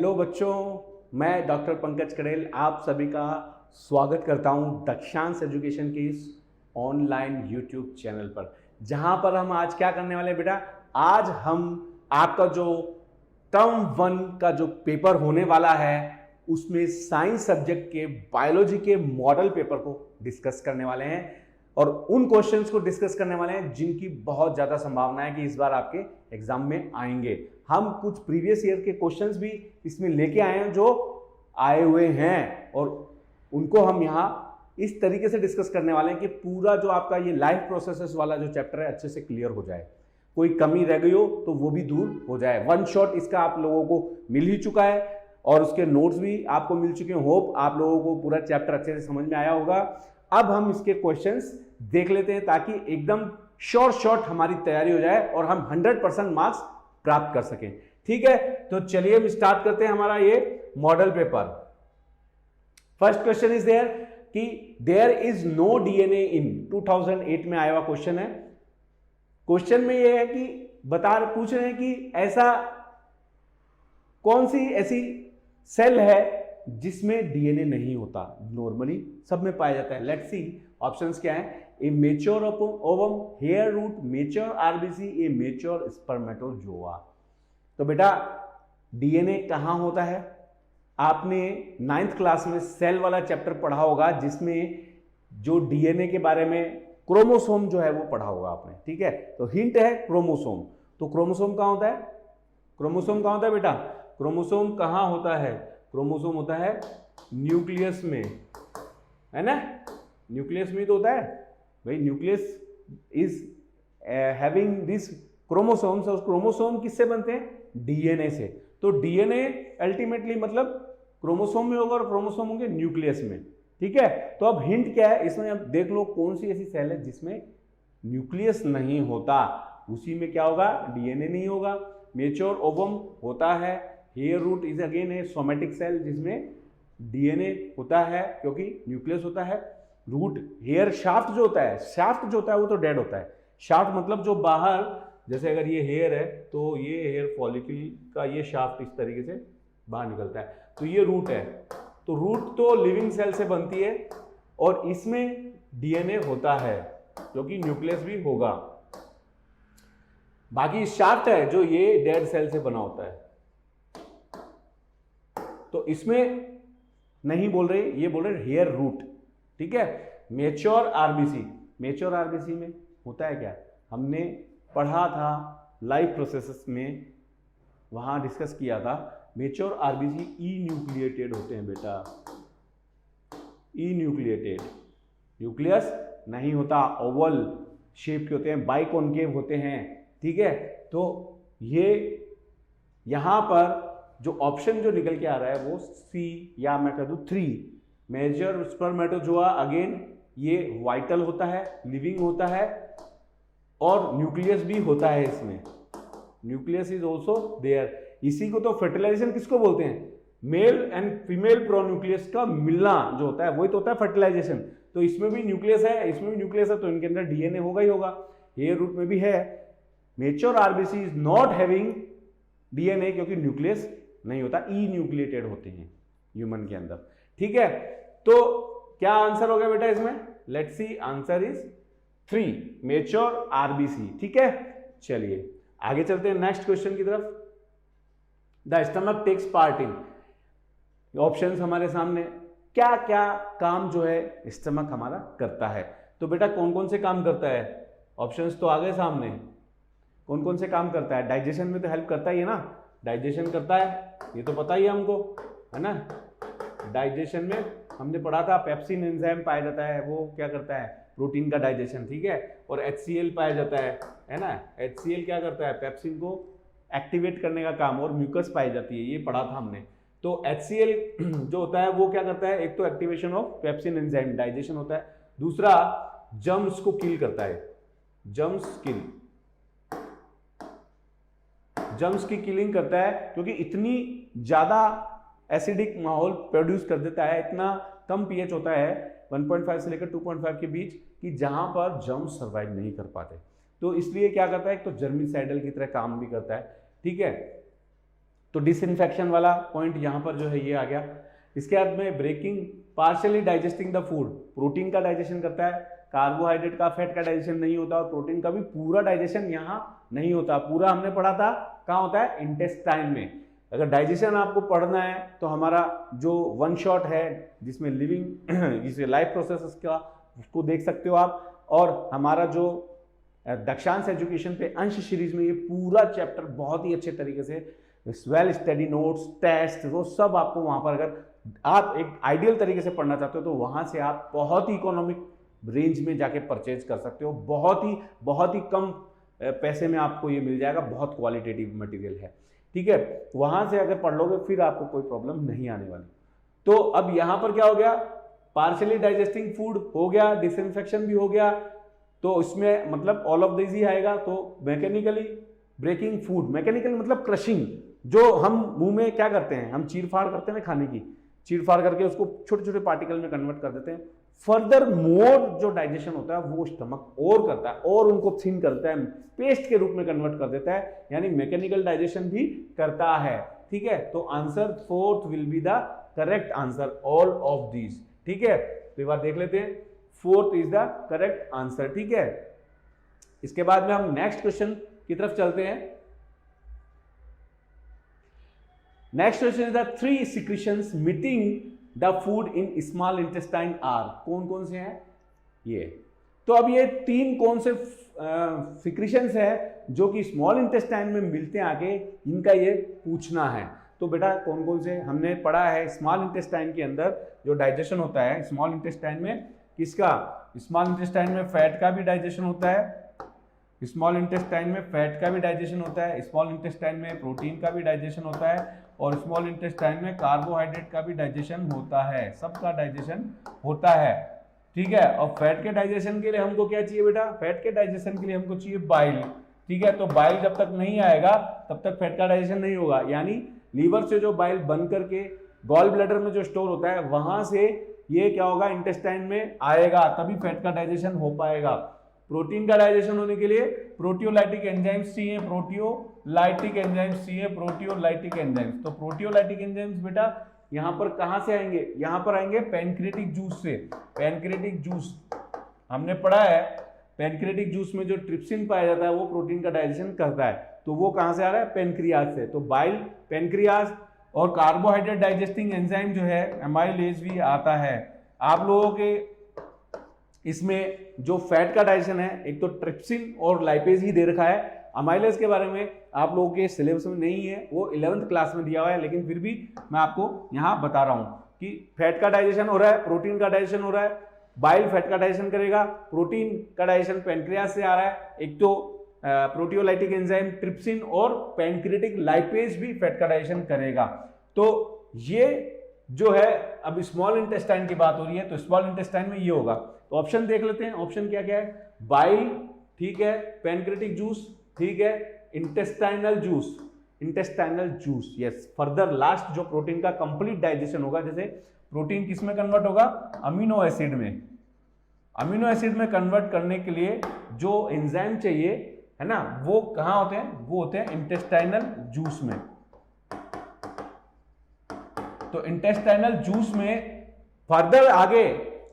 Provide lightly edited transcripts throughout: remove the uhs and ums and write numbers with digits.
Hello बच्चों, मैं doctor Pankaj करेल आप सभी का स्वागत करता हूं दक्षांश एजुकेशन के इस ऑनलाइन यूट्यूब चैनल पर, जहां पर हम आज क्या करने वाले हैं बेटा। आज हम आपका जो टर्म 1 का जो पेपर होने वाला है उसमें साइंस सब्जेक्ट के बायोलॉजी के मॉडल पेपर को डिस्कस करने वाले हैं और उन क्वेश्चंस को डिस्कस करने वाले हैं जिनकी बहुत ज़्यादा संभावना है कि इस बार आपके एग्जाम में आएंगे। हम कुछ प्रीवियस ईयर के क्वेश्चंस भी इसमें लेके आए हैं जो आए हुए हैं और उनको हम यहाँ इस तरीके से डिस्कस करने वाले हैं कि पूरा जो आपका ये लाइफ प्रोसेसेस वाला जो चैप्टर है अच्छे से क्लियर हो जाए, कोई कमी रह गई हो तो वो भी दूर हो जाए। वन शॉट इसका आप लोगों को मिल ही चुका है और उसके नोट्स भी आपको मिल चुके हैं। होप आप लोगों को पूरा चैप्टर अच्छे से समझ में आया होगा। अब हम इसके क्वेश्चंस देख लेते हैं ताकि एकदम शॉर्ट हमारी तैयारी हो जाए और हम 100% मार्क्स प्राप्त कर सकें। ठीक है, तो चलिए हम स्टार्ट करते हैं हमारा ये model paper. First question is there कि there is no DNA in 2008 में आया हुआ क्वेश्चन है। क्वेश्चन में ये है कि पूछ रहे हैं कि ऐसा कौन सी ऐसी सेल है जिसमें डीएनए नहीं होता। नॉर्मली सब में पाया जाता है। लेट्स सी ऑप्शंस क्या है। A mature ovum, hair root, mature RBC, a mature spermatozoa. तो बेटा डीएनए कहां होता है? आपने 9th क्लास में सेल वाला चैप्टर पढ़ा होगा जिसमें जो डीएनए के बारे में क्रोमोसोम जो है वो पढ़ा होगा आपने। ठीक है, तो हिंट है क्रोमोसोम। तो क्रोमोसोम कहां होता है? क्रोमोसोम कहां होता है बेटा? क्रोमोसोम कहां होता है? क्रोमोसोम होता है न्यूक्लियस में, है ना। न्यूक्लियस में तो होता है भाई। Nucleus is having this chromosomes और क्रोमोसोम किससे बनते हैं? डीएनए से। तो डीएनए अल्टीमेटली मतलब क्रोमोसोम में होगा और क्रोमोसोम होंगे न्यूक्लियस में। ठीक है, तो अब हिंट क्या है इसमें? अब देख लो कौन सी ऐसी सेल है जिसमें न्यूक्लियस नहीं होता, उसी में क्या होगा? डीएनए नहीं होगा। मेच्योर ओवम होता है। Hair root is again a somatic cell जिसमें डीएनए होता है क्योंकि न्यूक्लियस होता है। रूट, हेयर शाफ्ट जो होता है वो तो डेड होता है। शाफ्ट मतलब जो बाहर, जैसे अगर ये हेयर है तो ये हेयर फॉलिकल का ये शाफ्ट इस तरीके से बाहर निकलता है, तो ये रूट है। तो रूट तो लिविंग सेल से बनती है और इसमें डीएनए होता है क्योंकि न्यूक्लियस भी होगा। बाकी शाफ्ट है जो ये डेड सेल से बना होता है, तो इसमें नहीं बोल रहे, ये बोल रहे हेयर रूट। ठीक है, मेच्योर आरबीसी में होता है क्या? हमने पढ़ा था लाइफ प्रोसेसेस में, वहां डिस्कस किया था। मेच्योर आरबीसी ई न्यूक्लिएटेड होते हैं बेटा। ई न्यूक्लिएटेड, न्यूक्लियस नहीं होता, ओवल शेप के होते हैं, बाइकॉन्केव होते हैं। ठीक है, तो ये यहां पर जो ऑप्शन जो निकल के आ रहा है वो सी, या मैं कह दूं 3, मेजर स्पर्मेटोजोआ। अगेन ये वाइटल होता है, लिविंग होता है और न्यूक्लियस भी होता है इसमें। Nucleus is also there. इसी को तो फर्टिलाइजेशन किसको बोलते हैं? मेल एंड फीमेल प्रोन्यूक्लियस का मिलना जो होता है वही तो होता है फर्टिलाइजेशन। तो इसमें भी न्यूक्लियस है, इसमें भी न्यूक्लियस है, तो इनके अंदर डीएनए होगा ही होगा। हेयर रूट में भी है। Mature RBC is not having DNA क्योंकि न्यूक्लियस नहीं होता, ई न्यूक्लिएटेड होते हैं ह्यूमन के अंदर। ठीक है, तो क्या आंसर हो गया बेटा इसमें? Let's see, answer is 3, mature RBC. ठीक है, चलिए आगे चलते हैं नेक्स्ट क्वेश्चन की तरफ। The stomach takes part in, options हमारे सामने, क्या क्या काम जो है स्टमक हमारा करता है। तो बेटा कौन कौन से काम करता है? ऑप्शंस तो आ गए सामने। कौन कौन से काम करता है? डाइजेशन में तो हेल्प करता ही है ना, डाइजेशन करता है, ये तो पता ही है हमको, है ना। डाइजेशन में हमने पढ़ा था पेप्सिन एंजाइम पाया जाता है, वो क्या करता है? प्रोटीन का डाइजेशन। ठीक है, और HCl पाया जाता है ना। HCl क्या करता है? पेप्सिन को एक्टिवेट करने का काम, और म्यूकस पाई जाती है, ये पढ़ा था हमने। तो HCl जो होता है वो क्या करता है? एक तो activation of pepsin enzyme, digestion होता है। दूसरा जर्म्स को किल करता है, जर्म्स की किलिंग करता है क्योंकि इतनी ज्यादा एसिडिक माहौल प्रोड्यूस कर देता है, इतना कम पीएच होता है 1.5 से लेकर 2.5 के बीच कि जहां पर जर्म्स सर्वाइव नहीं कर पाते। तो इसलिए क्या करता है? एक तो जर्मिसाइडल की तरह काम भी करता है। ठीक है, तो डिसइंफेक्शन वाला पॉइंट यहाँ पर जो है ये आ गया। इसके बाद में breaking partially digesting the food, protein का डाइजेशन करता है, कार्बोहाइड्रेट का, फैट का डाइजेशन नहीं होता, और प्रोटीन का भी पूरा डाइजेशन यहाँ नहीं होता। पूरा हमने पढ़ा था कहाँ होता है, इंटेस्टाइन में। अगर डाइजेशन आपको पढ़ना है तो हमारा जो वन शॉट है जिसमें लिविंग जिसमें लाइफ प्रोसेस का, उसको देख सकते हो आप। और हमारा जो दक्षांश एजुकेशन पे अंश सीरीज में ये पूरा चैप्टर बहुत ही अच्छे तरीके से वेल स्टडी नोट्स, टेस्ट, वो सब आपको वहाँ पर, अगर आप एक आइडियल तरीके से पढ़ना चाहते हो तो वहाँ से आप बहुत ही इकोनॉमिक रेंज में जाके परचेज कर सकते हो। बहुत ही कम पैसे में आपको ये मिल जाएगा, बहुत क्वालिटेटिव मटेरियल है, ठीक है। वहाँ से अगर पढ़ लोगे फिर आपको कोई प्रॉब्लम नहीं आने वाली। तो अब यहाँ पर क्या हो गया, पार्शियली डाइजेस्टिंग फूड हो गया, डिसइंफेक्शन भी हो गया, तो इसमें मतलब ऑल ऑफ दिस ही आएगा। तो मैकेनिकली ब्रेकिंग फूड, मैकेनिकली मतलब क्रशिंग, जो हम मुंह में क्या करते हैं, हम चीर फाड़ करते हैं ना खाने की, चीर फाड़ करके उसको छोटे छोटे पार्टिकल में कन्वर्ट कर देते हैं। फर्दर मोर जो डाइजेशन होता है वो स्टमक और करता है और उनको थिन करता है, पेस्ट के रूप में कन्वर्ट कर देता है, यानी मैकेनिकल डाइजेशन भी करता है, ठीक है। तो answer fourth will be the correct answer, all of these, ठीक है। तो एक बार देख लेते हैं, fourth is the correct answer, ठीक है। इसके बाद में हम नेक्स्ट क्वेश्चन की तरफ चलते हैं। Next question is the 3 secretions meeting the food in small intestine are, कौन कौन से हैं ये। तो अब ये 3 कौन से सिक्रीशंस है जो कि स्मॉल इंटेस्टाइन में मिलते हैं आके, इनका ये पूछना है। तो बेटा कौन कौन से हमने पढ़ा है, स्मॉल इंटेस्टाइन के अंदर जो डाइजेशन होता है, स्मॉल इंटेस्टाइन में किसका, स्मॉल इंटेस्टाइन में फैट का भी डाइजेशन होता है, स्मॉल इंटेस्टाइन में फैट का भी डाइजेशन होता है, स्मॉल इंटेस्टाइन में प्रोटीन का भी डाइजेशन होता है, और स्मॉल इंटेस्टाइन में कार्बोहाइड्रेट का भी डाइजेशन होता है, सबका डाइजेशन होता है, ठीक है। और फैट के डाइजेशन के लिए हमको क्या चाहिए बेटा, फैट के डाइजेशन के लिए हमको चाहिए बाइल, ठीक है। तो बाइल जब तक नहीं आएगा तब तक फैट का डाइजेशन नहीं होगा, यानी लीवर से जो बाइल बन करके गॉल ब्लैडर में जो स्टोर होता है वहां से ये क्या होगा, इंटेस्टाइन में आएगा, तभी फैट का डाइजेशन हो पाएगा। प्रोटीन का डाइजेशन होने के लिए प्रोटियोलाइटिक एंजाइम्स चाहिए, प्रोटियोलाइटिक एंजाइम्स चाहिए, प्रोटियोलाइटिक एंजाइम्स। तो प्रोटियोलाइटिक एंजाइम्स बेटा यहाँ पर कहाँ से आएंगे, यहाँ पर आएंगे पैनक्रियाटिक जूस से। पैनक्रियाटिक जूस हमने पढ़ा है, पैनक्रियाटिक जूस में जो ट्रिप्सिन पाया जाता है वो प्रोटीन का डाइजेशन करता है, तो वो कहाँ से आ रहा है, पैनक्रियाज से। तो बाइल, पैनक्रियाज और कार्बोहाइड्रेट डाइजेस्टिंग एंजाइम जो है एमाइलेज भी आता है। आप लोगों के इसमें जो फैट का डाइजेशन है, एक तो ट्रिप्सिन और लाइपेज ही दे रखा है, अमाइलेज के बारे में आप लोगों के सिलेबस में नहीं है, वो 11th क्लास में दिया हुआ है, लेकिन फिर भी मैं आपको यहाँ बता रहा हूँ कि फैट का डाइजेशन हो रहा है, प्रोटीन का डाइजेशन हो रहा है, बाइल फैट का डाइजेशन करेगा, प्रोटीन का डाइजेशन पैनक्रियाज से आ रहा है, एक तो प्रोटियोलाइटिक एंजाइम ट्रिप्सिन और पैनक्रियाटिक लाइपेज भी फैट का डाइजेशन करेगा। तो ये जो है, अब स्मॉल इंटेस्टाइन की बात हो रही है, तो स्मॉल इंटेस्टाइन में ये होगा। तो ऑप्शन देख लेते हैं, ऑप्शन क्या क्या है, बाइल, ठीक है, पैनक्रियाटिक जूस, ठीक है, intestinal juice, intestinal juice, yes. Further last जो प्रोटीन का कंप्लीट डाइजेशन होगा, जैसे प्रोटीन किस में कन्वर्ट होगा, अमीनो एसिड में। अमीनो एसिड में कन्वर्ट करने के लिए जो एंजाइम चाहिए है ना, वो कहाँ होते हैं, वो होते हैं इंटेस्टाइनल जूस में। तो इंटेस्टाइनल जूस में फर्दर आगे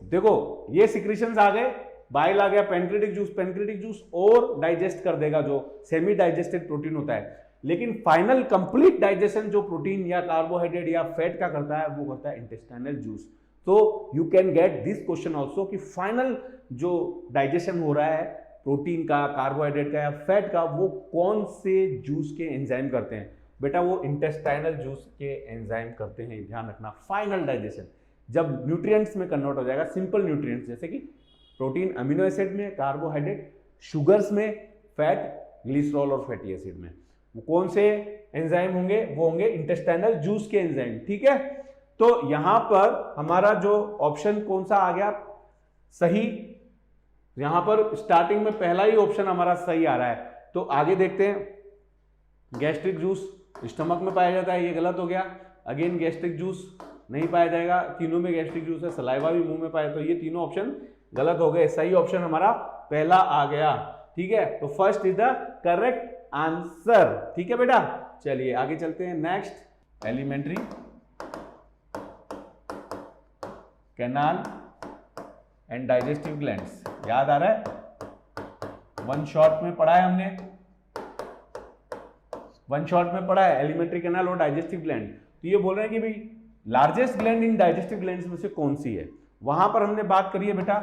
देखो ये सिक्रीशंस आ गए, बाइल आ गया, पैनक्रियाटिक जूस और डाइजेस्ट कर देगा जो सेमी डाइजेस्टेड प्रोटीन होता है, लेकिन फाइनल कंप्लीट डाइजेशन जो प्रोटीन या कार्बोहाइड्रेट या फैट का करता है वो करता है इंटेस्टाइनल जूस। तो you can get this question also कि फाइनल जो डाइजेशन हो रहा है प्रोटीन का, कार्बोहाइड्रेट का या फैट का, वो कौन से जूस के एंजाइम करते हैं, बेटा वो इंटेस्टाइनल जूस के एंजाइम करते हैं, ध्यान रखना। फाइनल डाइजेशन जब न्यूट्रिएंट्स में कन्वर्ट हो जाएगा, सिंपल न्यूट्रिएंट्स जैसे कि प्रोटीन अमीनो एसिड में, कार्बोहाइड्रेट शुगर्स में, फैट ग्लिसरॉल और फैटी एसिड में, वो कौन से एंजाइम होंगे, वो होंगे इंटेस्टाइनल जूस के एंजाइम, ठीक है। तो यहां पर हमारा जो ऑप्शन कौन सा आ गया सही, यहां पर स्टार्टिंग में पहला ही ऑप्शन हमारा सही आ रहा है। तो आगे देखते हैं, गैस्ट्रिक जूस स्टमक में पाया जाता है, ये गलत हो गया। अगेन गैस्ट्रिक जूस नहीं पाया जाएगा, तीनों में गैस्ट्रिक जूस है, सलाइवा भी मुंह में पाया, तो ये तीनों ऑप्शन गलत हो गए। सही ऑप्शन हमारा पहला आ गया, ठीक है। तो first is the correct answer. ठीक है बेटा, चलिए आगे चलते हैं। Next, alimentary canal and digestive glands, याद आ रहा है? वन शॉट में पढ़ा है हमने, वन शॉट में पढ़ा है एलिमेंट्री कैनाल और डाइजेस्टिव ग्लैंड। तो ये बोल रहे हैं कि भाई लार्जेस्ट ग्लैंड इन डाइजेस्टिव ग्लैंड्स में से कौन सी है। वहां पर हमने बात करी है बेटा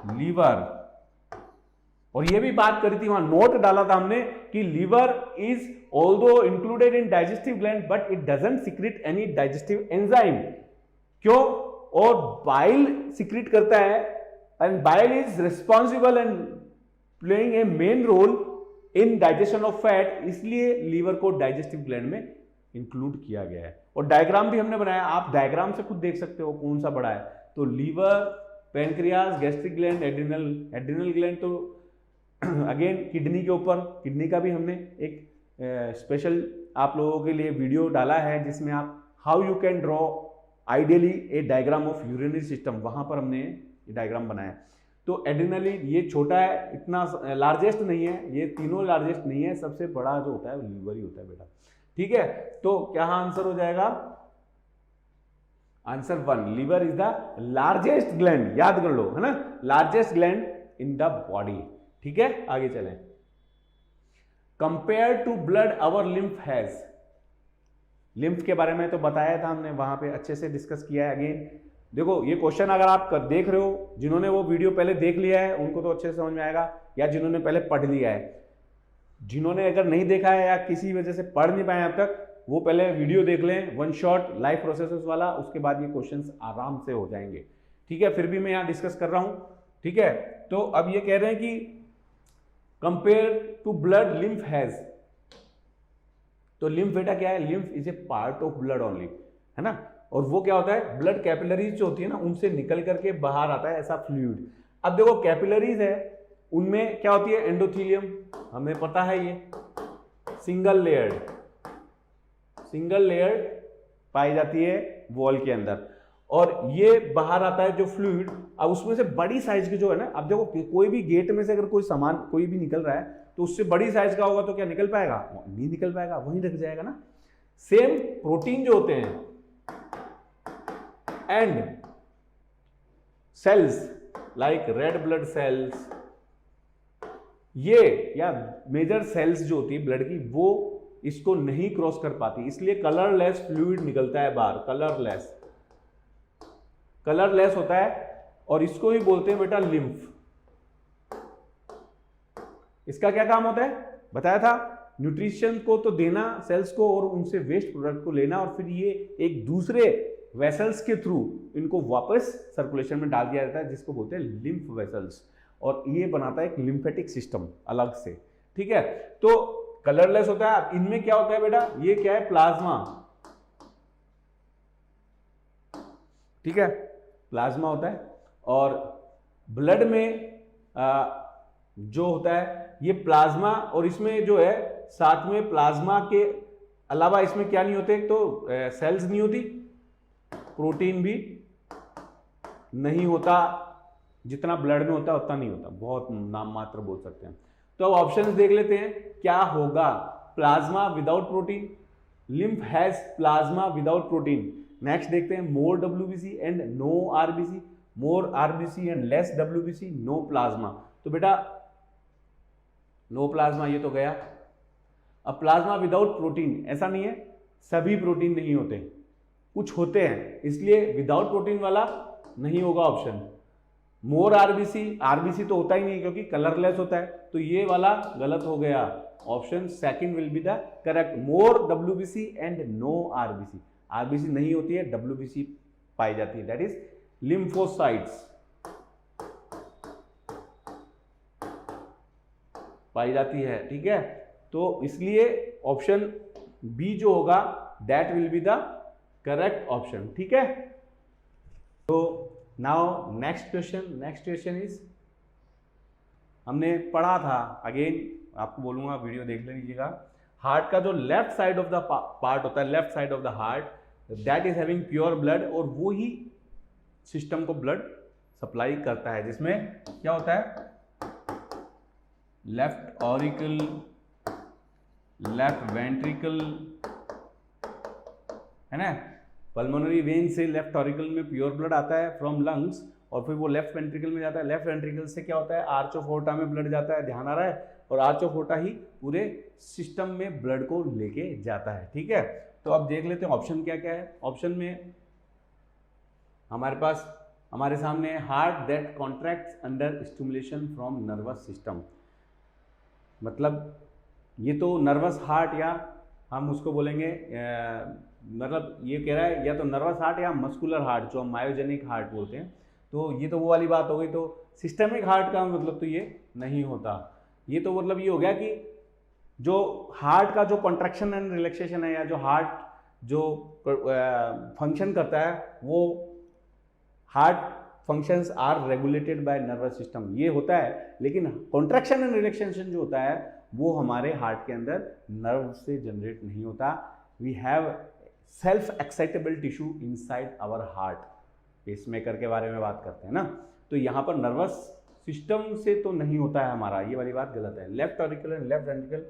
लीवर, और ये भी बात करी थी, वहां नोट डाला था हमने कि liver is although included in digestive gland but it doesn't secrete any digestive enzyme. क्यों? और बाइल सीक्रेट करता है, and bile is responsible and playing a main role in digestion of fat, इसलिए लीवर को डाइजेस्टिव ग्लैंड में include किया गया है। और डायग्राम भी हमने बनाया, आप डायग्राम से खुद देख सकते हो कौन सा बड़ा है। तो liver, pancreas, gastric gland, adrenal gland, तो अगेन किडनी के ऊपर, किडनी का भी हमने एक स्पेशल आप लोगों के लिए वीडियो डाला है जिसमें आप how you can draw ideally A diagram of urinary system, वहां पर हमने ये डायग्राम बनाया। तो एड्रिनली ये छोटा है, इतना लार्जेस्ट नहीं है, ये तीनों लार्जेस्ट नहीं है, सबसे बड़ा जो होता है वो लीवर ही होता है बेटा। ठीक है, तो क्या आंसर हो जाएगा? Answer 1, liver is the largest gland, याद कर लो, है ना, largest gland in the body. ठीक है, आगे चलें। Compare to blood our lymph has, lymph के बारे में तो बताया था हमने, वहां पे अच्छे से डिस्कस किया है। अगेन देखो ये क्वेश्चन अगर आप देख रहे हो, जिन्होंने वो वीडियो पहले देख लिया है उनको तो अच्छे से समझ में आएगा, या जिन्होंने पहले पढ़ लिया है। जिन्होंने अगर नहीं देखा है या किसी वजह से पढ़ नहीं पाए अब तक, वो पहले वीडियो देख लें, वन शॉट लाइफ प्रोसेसेस वाला, उसके बाद ये क्वेश्चंस आराम से हो जाएंगे। ठीक है, फिर भी मैं यहाँ डिस्कस कर रहा हूं। ठीक है, तो अब ये कह रहे हैं कि compare to blood lymph has, तो लिम्फ बेटा क्या है? Lymph is a part of blood only, है ना, और वो क्या होता है? ब्लड कैपिलरीज जो होती है ना, उनसे निकल करके बाहर आता है ऐसा फ्लूइड। अब देखो कैपिलरीज है, उनमें क्या होती है? एंडोथीलियम, हमें पता है ये सिंगल लेयर्ड पाई जाती है वॉल के अंदर, और ये बाहर आता है जो फ्लूइड। अब उसमें से बड़ी साइज की जो है ना, अब देखो कोई भी गेट में से अगर कोई सामान कोई भी निकल रहा है तो उससे बड़ी साइज का होगा तो क्या निकल पाएगा? नहीं निकल पाएगा, वहीं रख जाएगा ना। सेम प्रोटीन जो होते हैं and cells like red blood cells, ये या मेजर सेल्स जो होती है ब्लड की, वो इसको नहीं क्रॉस कर पाती, इसलिए कलरलेस फ्लूइड निकलता है बाहर, कलरलेस होता है, और इसको ही बोलते हैं बेटा लिम्फ। इसका क्या काम होता है? बताया था, न्यूट्रिशन को तो देना सेल्स को, और उनसे वेस्ट प्रोडक्ट को लेना, और फिर ये एक दूसरे वेसल्स के थ्रू इनको वापस सर्कुलेशन में डाल दिया जाता है, जिसको बोलते हैं लिम्फ वेसल्स, और ये बनाता है एक लिम्फेटिक सिस्टम अलग से। ठीक है, तो कलरलेस होता है। इनमें क्या होता है बेटा? ये क्या है? प्लाज्मा। ठीक है, प्लाज्मा होता है, और ब्लड में जो होता है ये प्लाज्मा, और इसमें जो है साथ में प्लाज्मा के अलावा इसमें क्या नहीं होते? तो सेल्स नहीं होती, प्रोटीन भी नहीं होता, जितना ब्लड में होता है उतना नहीं होता, बहुत नाम मात्र बोल सकते हैं। तो अब ऑप्शंस देख लेते हैं क्या होगा। Plasma without protein, lymph has plasma without protein. Next देखते हैं, more WBC and no RBC, more RBC and less WBC, no plasma. तो बेटा नो प्लाज्मा ये तो गया। अब प्लाज्मा विदाउट प्रोटीन, ऐसा नहीं है सभी प्रोटीन नहीं होते, कुछ होते हैं, इसलिए विदाउट प्रोटीन वाला नहीं होगा ऑप्शन। मोर आरबीसी, आरबीसी तो होता ही नहीं क्योंकि कलरलेस होता है, तो ये वाला गलत हो गया। Option second will be the correct, more WBC and no RBC. RBC नहीं होती है, डब्ल्यूबीसी पाई जाती है, दैट इज लिम्फोसाइट्स पाई जाती है। ठीक है, तो इसलिए ऑप्शन बी जो होगा that will be the correct option. ठीक है, तो नाउ नेक्स्ट क्वेश्चन इज, हमने पढ़ा था, अगेन आपको बोलूंगा वीडियो देख लीजिएगा। हार्ट का जो left side of the part होता है, left side of the heart, that is having pure blood, और वो ही सिस्टम को ब्लड सप्लाई करता है, जिसमें क्या होता है? लेफ्ट ऑरिकल लेफ्ट वेंट्रिकल, है ना, पल्मोनरी वेन से लेफ्ट ऑरिकल में प्योर ब्लड आता है फ्रॉम लंग्स, और फिर वो लेफ्ट वेंट्रिकल में जाता है। लेफ्ट वेंट्रिकल से क्या होता है, आर्च ऑफ ओर्टा में ब्लड जाता है, ध्यान आ रहा है, और आर्च ऑफ ओर्टा ही पूरे सिस्टम में ब्लड को लेके जाता है। ठीक है, तो अब देख लेते हैं ऑप्शन क्या क्या है। ऑप्शन में हमारे पास, हमारे सामने है heart that contracts under stimulation from nervous system. मतलब ये तो नर्वस हार्ट, या हम उसको बोलेंगे मतलब ये कह रहा है या तो नर्वस हार्ट या मस्कुलर हार्ट, जो हम मायोजेनिक हार्ट बोलते हैं। तो ये तो वो वाली बात हो गई। तो सिस्टमिक हार्ट का मतलब तो ये नहीं होता। ये तो मतलब ये हो गया कि जो हार्ट का जो कॉन्ट्रैक्शन एंड रिलैक्सेशन है, या जो हार्ट जो फंक्शन करता है, वो heart functions are regulated by nervous system, ये होता है। लेकिन कॉन्ट्रैक्शन एंड रिलैक्सेशन जो होता है वो हमारे हार्ट के अंदर नर्व से जनरेट नहीं होता। We have self excitable tissue inside our heart. Pacemaker के बारे में बात करते हैं ना, तो यहाँ पर नर्वस सिस्टम से तो नहीं होता है हमारा, ये वाली बात गलत है। Left auricle and left ventricle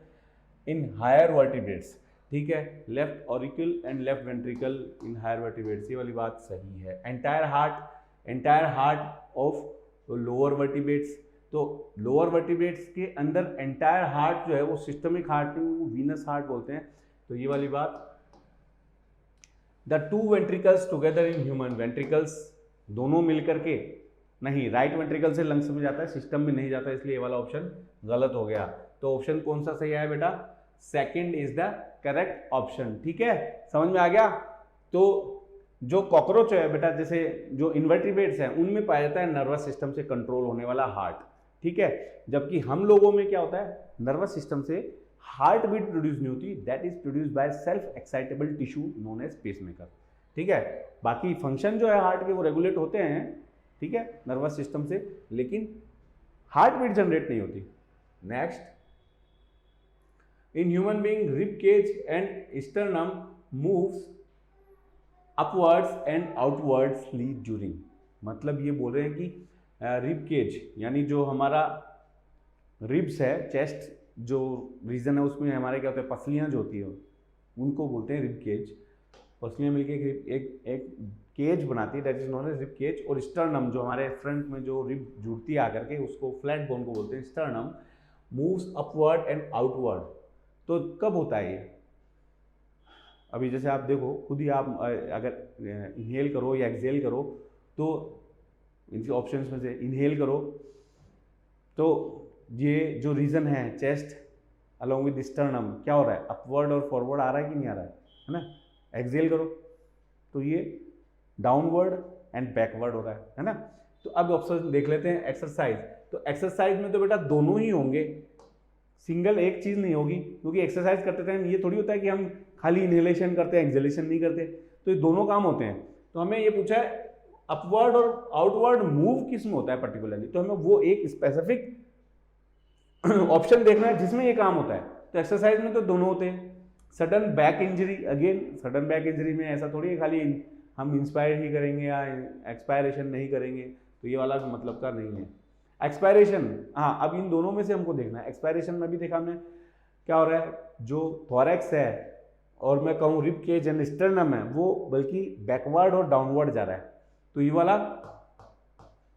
in higher vertebrates, ठीक है, left auricle and left ventricle in higher vertebrates, ये वाली बात सही है। Entire heart of lower vertebrates, तो लोअर वर्टिब्रेट्स के अंदर एंटायर हार्ट जो है वो सिस्टमिक हार्ट नहीं, वो वीनस हार्ट बोलते हैं, तो ये वाली बात। The two ventricles together in human, ventricles दोनों मिलकर के नहीं, राइट वेंट्रिकल से लंग्स में जाता है, सिस्टम में नहीं जाता, इसलिए ये वाला ऑप्शन गलत हो गया। तो ऑप्शन कौन सा सही है बेटा, second is the correct option. ठीक है, समझ में आ गया। तो जो कॉकरोच है बेटा, जैसे जो इन्वर्टिब्रेट्स हैं उनमें पाया जाता है नर्वस सिस्टम से कंट्रोल होने वाला हार्ट, ठीक है, जबकि हम लोगों में क्या होता है, नर्वस सिस्टम से हार्ट बीट प्रोड्यूस नहीं होती, that is produce by self excitable tissue known as pacemaker. ठीक है, बाकी फंक्शन जो है हार्ट के वो रेगुलेट होते हैं, ठीक है, नर्वस सिस्टम से, लेकिन हार्ट बीट जनरेट नहीं होती। Next, in human being rib cage and sternum moves upwards and outwards sleep during. मतलब ये बोल रहे हैं कि रिब केज यानी जो हमारा रिब्स है, चेस्ट जो रीजन है उसमें हमारे क्या होते हैं, पसलियां जो होती है उनको बोलते हैं रिब केज। पसलियां मिलके एक केज बनाती है, that is known as rib cage. और स्टर्नम जो हमारे फ्रंट में जो रिब जुड़ती है आकर के, उसको फ्लैट बोन को बोलते हैं sternum. Moves upward and outward, तो कब होता है ये, अभी जैसे आप देखो खुद ही, आप अगर इनहेल करो या एक्सेल करो, तो इनके ऑप्शंस में से इनहेल करो तो ये जो रीजन है चेस्ट अलोंग विद स्टर्नम, क्या हो रहा है, अपवर्ड और फॉरवर्ड आ रहा है कि नहीं आ रहा है ना। एक्सेल करो तो ये डाउनवर्ड एंड बैकवर्ड हो रहा है ना। तो अब ऑप्शन देख लेते हैं एक्सरसाइज। तो एक्सरसाइज में तो बेटा दोनों ही होंगे, सिंगल एक चीज नहीं होगी, क्योंकि एक्सरसाइज करते टाइम ये थोड़ी होता है कि हम खाली इनहेलेशन करते हैं, एक्सेलेशन नहीं करते, तो ये दोनों काम होते हैं। तो हमें ये पूछा है अपवर्ड और आउटवर्ड मूव किस में होता है पर्टिकुलरली, तो हमें वो एक स्पेसिफिक ऑप्शन देखना है जिसमें ये काम होता है। तो एक्सरसाइज में तो दोनों होते हैं। Sudden back injury, again sudden back injury में ऐसा थोड़ी है खाली हम इंस्पायर ही करेंगे या एक्सपायरेशन नहीं करेंगे, तो ये वाला मतलब का नहीं है। एक्सपायरेशन, हाँ, अब इन दोनों में से हमको देखना है। एक्सपायरेशन में भी देखा हमने क्या हो रहा है, जो थोरैक्स है और मैं कहूँ रिब केज एंड स्टर्नम है, वो बल्कि बैकवर्ड और डाउनवर्ड जा रहा है, तो ये वाला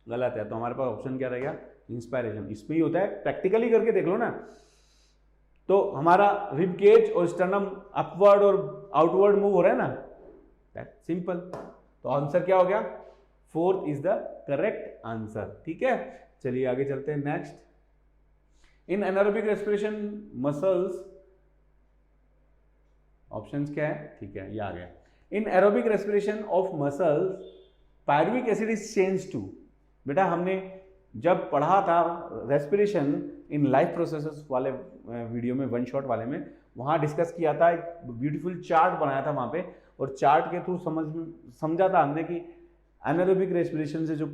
गलत है। तो हमारे पास ऑप्शन क्या रहेगा, इंस्पायरेशन। इसमें ही होता है, प्रैक्टिकली करके देख लो ना। तो हमारा रिब केज और स्टर्नम अपवर्ड और आउटवर्ड मूव हो रहा है ना, दैट सिंपल। तो आंसर क्या हो गया, fourth is the correct answer. ठीक है, चलिए आगे चलते हैं। Next, in anaerobic respiration muscles, options क्या है, ठीक है ये आ गया। In aerobic respiration of muscles pyruvic acid is change to, बेटा हमने जब पढ़ा था रेस्पिरेशन इन लाइफ प्रोसेसेस वाले वीडियो में, वन शॉट वाले में, वहाँ डिस्कस किया था, एक ब्यूटीफुल चार्ट बनाया था वहाँ पे, और चार्ट के थ्रू समझा था हमने कि एनारोबिक रेस्पिरेशन से जो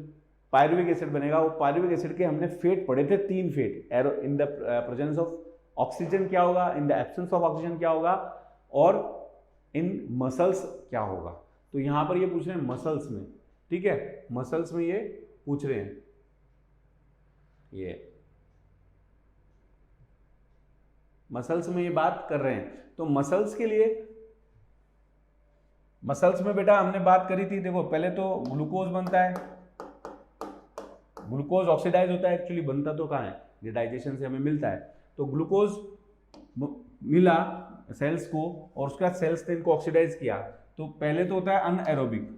पायरुविक एसिड बनेगा, वो पायरुविक एसिड के हमने फेट पढ़े थे, 3 fate. In the presence of oxygen क्या होगा, in the absence of oxygen क्या होगा, और इन मसल्स क्या होगा। तो यहाँ पर ये पूछ रहे हैं मसल्स में, ठीक है, मसल्स में ये पूछ रहे हैं। ये मसल्स में ये बात कर रहे हैं। तो मसल्स के लिए, मसल्स में बेटा हमने बात करी थी, देखो पहले तो ग्लूकोज बनता है, ग्लूकोज ऑक्सीडाइज होता है, एक्चुअली बनता तो कहाँ है, ये डाइजेशन से हमें मिलता है। तो ग्लूकोज मिला सेल्स को और उसके बाद सेल्स ने इनको ऑक्सीडाइज किया। तो पहले तो होता है anaerobic,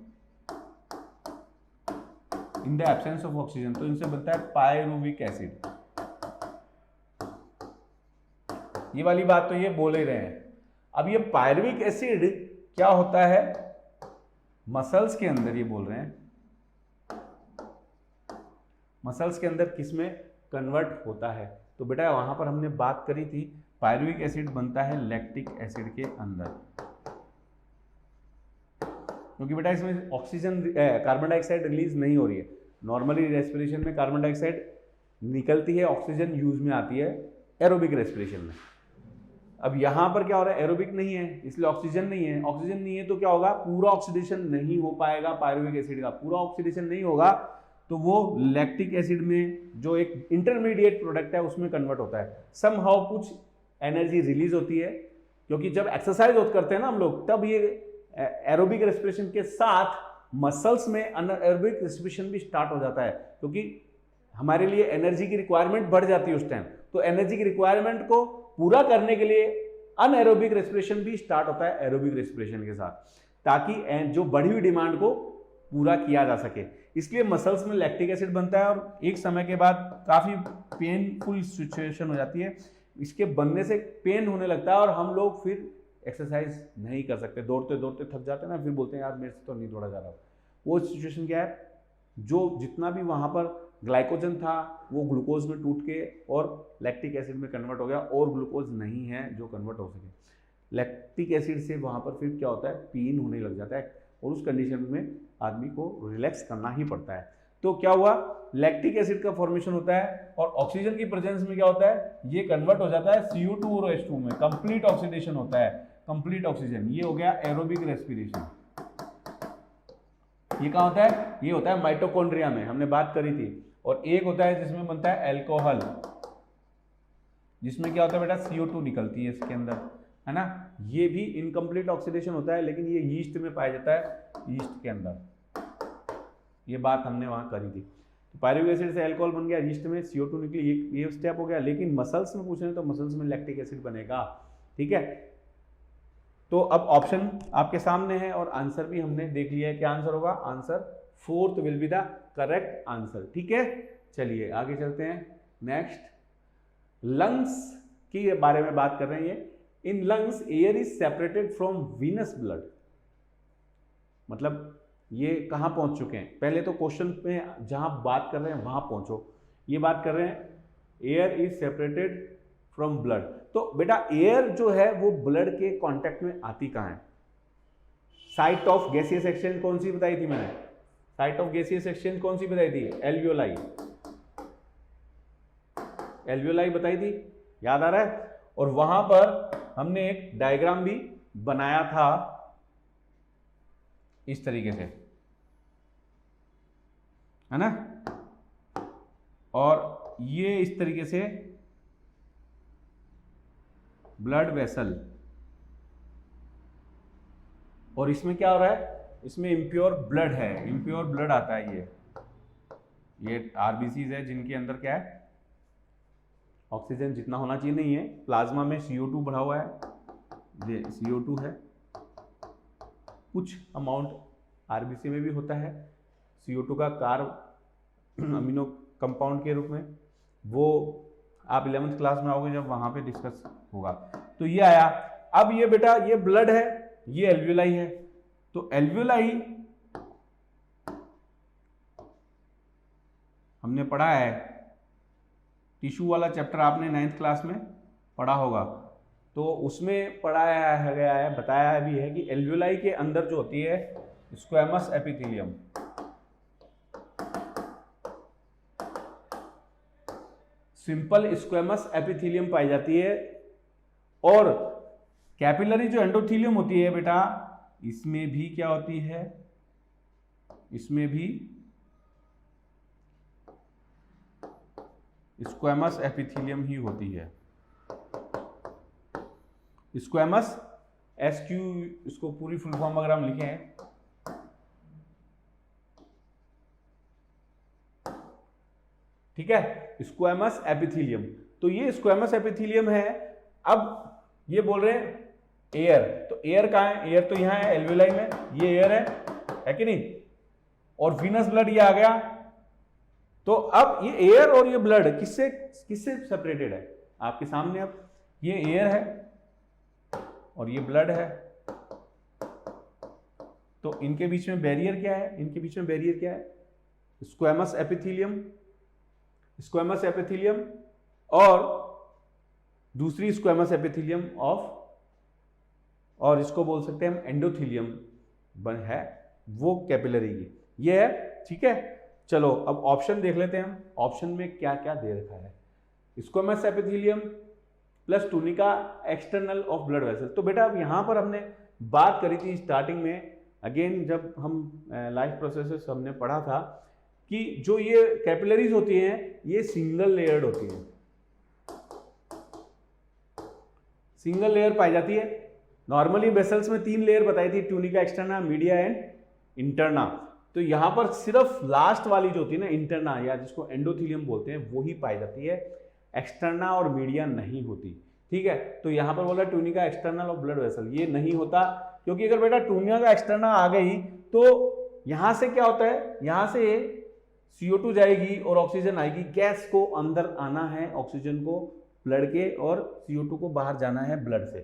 in the absence of oxygen, तो इनसे बनता है पायरुविक एसिड। ये वाली बात तो ये बोल ही रहे हैं। अब ये पायरुविक एसिड क्या होता है मसल्स के अंदर, ये बोल रहे हैं मसल्स के अंदर किस में कन्वर्ट होता है। तो बेटा वहां पर हमने बात करी थी पायरुविक एसिड बनता है लैक्टिक एसिड के अंदर, क्योंकि बेटा इसमें ऑक्सीजन कार्बन डाइऑक्साइड रिलीज नहीं हो रही है। नॉर्मली रेस्पिरेशन में कार्बन डाइऑक्साइड निकलती है, ऑक्सीजन यूज में आती है एरोबिक रेस्पिरेशन में। अब यहां पर क्या हो रहा है, एरोबिक नहीं है इसलिए ऑक्सीजन नहीं है, ऑक्सीजन नहीं है तो क्या होगा, पूरा ऑक्सीडेशन नहीं हो पाएगा पायरुविक एसिड का, पूरा ऑक्सीडेशन नहीं होगा तो वो लैक्टिक एसिड में जो एक इंटरमीडिएट प्रोडक्ट है उसमें कन्वर्ट होता है। समहाउ कुछ एनर्जी रिलीज होती है, क्योंकि जब एक्सरसाइज करते हैं ना हम लोग, तब ये एरोबिक रेस्पिरेशन के साथ मसल्स में अनएरोबिक रेस्पिरेशन भी स्टार्ट हो जाता है, क्योंकि हमारे लिए एनर्जी की रिक्वायरमेंट बढ़ जाती है उस टाइम। तो एनर्जी की रिक्वायरमेंट को पूरा करने के लिए अनएरोबिक रेस्पिरेशन भी स्टार्ट होता है एरोबिक रेस्पिरेशन के साथ, ताकि जो बढ़ी हुई डिमांड को पूरा किया जा सके। इसलिए मसल्स में लैक्टिक एसिड बनता है और एक समय के बाद काफ़ी पेनफुल सिचुएशन हो जाती है, इसके बनने से पेन होने लगता है और हम लोग फिर एक्सरसाइज नहीं कर सकते, दौड़ते दौड़ते थक जाते हैं ना, फिर बोलते हैं यार मेरे से तो नहीं दौड़ा जा रहा। वो सिचुएशन क्या है, जो जितना भी वहाँ पर ग्लाइकोजन था वो ग्लूकोज में टूट के और लैक्टिक एसिड में कन्वर्ट हो गया, और ग्लूकोज नहीं है जो कन्वर्ट हो सके। लैक्टिक एसिड से वहाँ पर फिर क्या होता है, पेन होने लग जाता है और उस कंडीशन में आदमी को रिलैक्स करना ही पड़ता है। तो क्या हुआ, लैक्टिक एसिड का फॉर्मेशन होता है और ऑक्सीजन की प्रेजेंस में क्या होता है, ये कन्वर्ट हो जाता है CO2 और H2 में, कंप्लीट ऑक्सीडेशन होता है, कंप्लीट ऑक्सीजन। ये हो गया एरोबिक रेस्पिरेशन। ये कहाँ होता है, ये होता है माइटोकॉन्ड्रिया में, हमने बात करी थी। और एक होता है जिसमें बनता है अल्कोहल, जिसमें क्या होता है बेटा, CO2 निकलती है इसके अंदर, है ना। ये भी इनकम्प्लीट ऑक्सीडेशन होता है, लेकिन ये यीस्ट में पाया जाता है, यीस्ट के अंदर। ये बात हमने वहां करी थी। तो पायरुविक एसिड से अल्कोहल बन गया, यीस्ट में CO2 निकली, ये स्टेप हो गया। लेकिन मसल्स में पूछ रहे हैं तो मसल्स में लैक्टिक एसिड बनेगा, ठीक है। तो अब ऑप्शन आपके सामने है और आंसर भी हमने देख लिया है, क्या आंसर होगा, answer 4th will be the correct answer, ठीक है। चलिए आगे चलते हैं। नेक्स्ट, लंग्स के बारे में बात कर रहे हैं। ये in lungs air is separated from venous blood, मतलब ये कहां पहुंच चुके हैं, पहले तो क्वेश्चन में जहां बात कर रहे हैं वहां पहुंचो। ये बात कर रहे हैं air is separated from blood. तो बेटा एयर जो है वो ब्लड के कांटेक्ट में आती कहां है, साइट ऑफ गैसियस एक्सचेंज कौन सी बताई थी मैंने, साइट ऑफ गैसियस एक्सचेंज कौन सी बताई थी, एल्वियोलाई, एल्वियोलाई बताई थी, याद आ रहा है। और वहां पर हमने एक डायग्राम भी बनाया था इस तरीके से, है ना। और ये इस तरीके से ब्लड वेसल, और इसमें क्या हो रहा है, इसमें इम्प्योर ब्लड है, इम्प्योर ब्लड आता है। ये RBCs है जिनके अंदर क्या है, ऑक्सीजन जितना होना चाहिए नहीं है, प्लाज्मा में CO2 बढ़ा हुआ है, ये CO2 है, कुछ अमाउंट RBC में भी होता है CO2 का कार्ब अमीनो कंपाउंड के रूप में, वो आप 11th क्लास में आओगे जब वहां पे डिस्कस होगा। तो ये आया। अब ये बेटा ये ब्लड है, ये एल्वियोलाई है। तो एल्वियोलाई हमने पढ़ा है, टिश्यू वाला चैप्टर आपने 9th क्लास में पढ़ा होगा, तो उसमें पढ़ाया गया है, बताया भी है कि एल्वियोलाई के अंदर जो होती है squamous epithelium, simple squamous epithelium पाई जाती है। और कैपिलरी जो एंडोथेलियम होती है बेटा, इसमें भी क्या होती है, इसमें भी स्क्वैमस एपिथेलियम ही होती है। स्क्वेमस, SQ इसको पूरी फुल फॉर्म अगर हम लिखें, ठीक है, स्क्वेमस एपिथेलियम। तो ये स्क्वेमस एपिथेलियम है। अब ये बोल रहे हैं एयर, तो एयर कहाँ है? एयर तो यहाँ है एल्वेलाई में, ये एयर है कि नहीं? और वीनस ब्लड ये आ गया। तो अब ये एयर और ये ब्लड किससे किससे सेपरेटेड है? आपके सामने अब ये एयर है और ये ब्लड है, तो इनके बीच में बैरियर क्या है? इनके बीच में बैरियर क्या है? स्क्वेमस एपिथेलियम, स्क्वेमस एपिथेलियम और दूसरी स्क्वेमस एपिथेलियम ऑफ, और इसको बोल सकते हैं हम एंडोथेलियम बन है, वो कैपिलरी की ये है, ठीक है। चलो अब ऑप्शन देख लेते हैं हम, ऑप्शन में क्या क्या दे रखा है। Squamous epithelium plus tunica external of blood vessel. तो बेटा अब यहां पर हमने बात करी थी स्टार्टिंग में, अगेन जब हम लाइफ प्रोसेसेस हमने पढ़ा था कि जो ये कैपिलरीज होती हैं ये सिंगल लेयर्ड होती हैं, सिंगल लेयर पाई जाती है। नॉर्मली वेसल्स में 3 लेयर बताई थी, tunica externa, media and interna. तो यहां पर सिर्फ लास्ट वाली जो होती है ना इंटरना, या जिसको एंडोथेलियम बोलते हैं, वो ही पाई जाती है, एक्सटर्ना और मीडिया नहीं होती, ठीक है। तो यहां पर बोला tunica external of blood vessel, ये नहीं होता, क्योंकि अगर बेटा टूनिका एक्सटर्ना आ गई तो यहां से क्या होता है, यहां से CO2 जाएगी और ऑक्सीजन आएगी, गैस को अंदर आना है, ऑक्सीजन को ब्लड के, और CO2 को बाहर जाना है ब्लड से।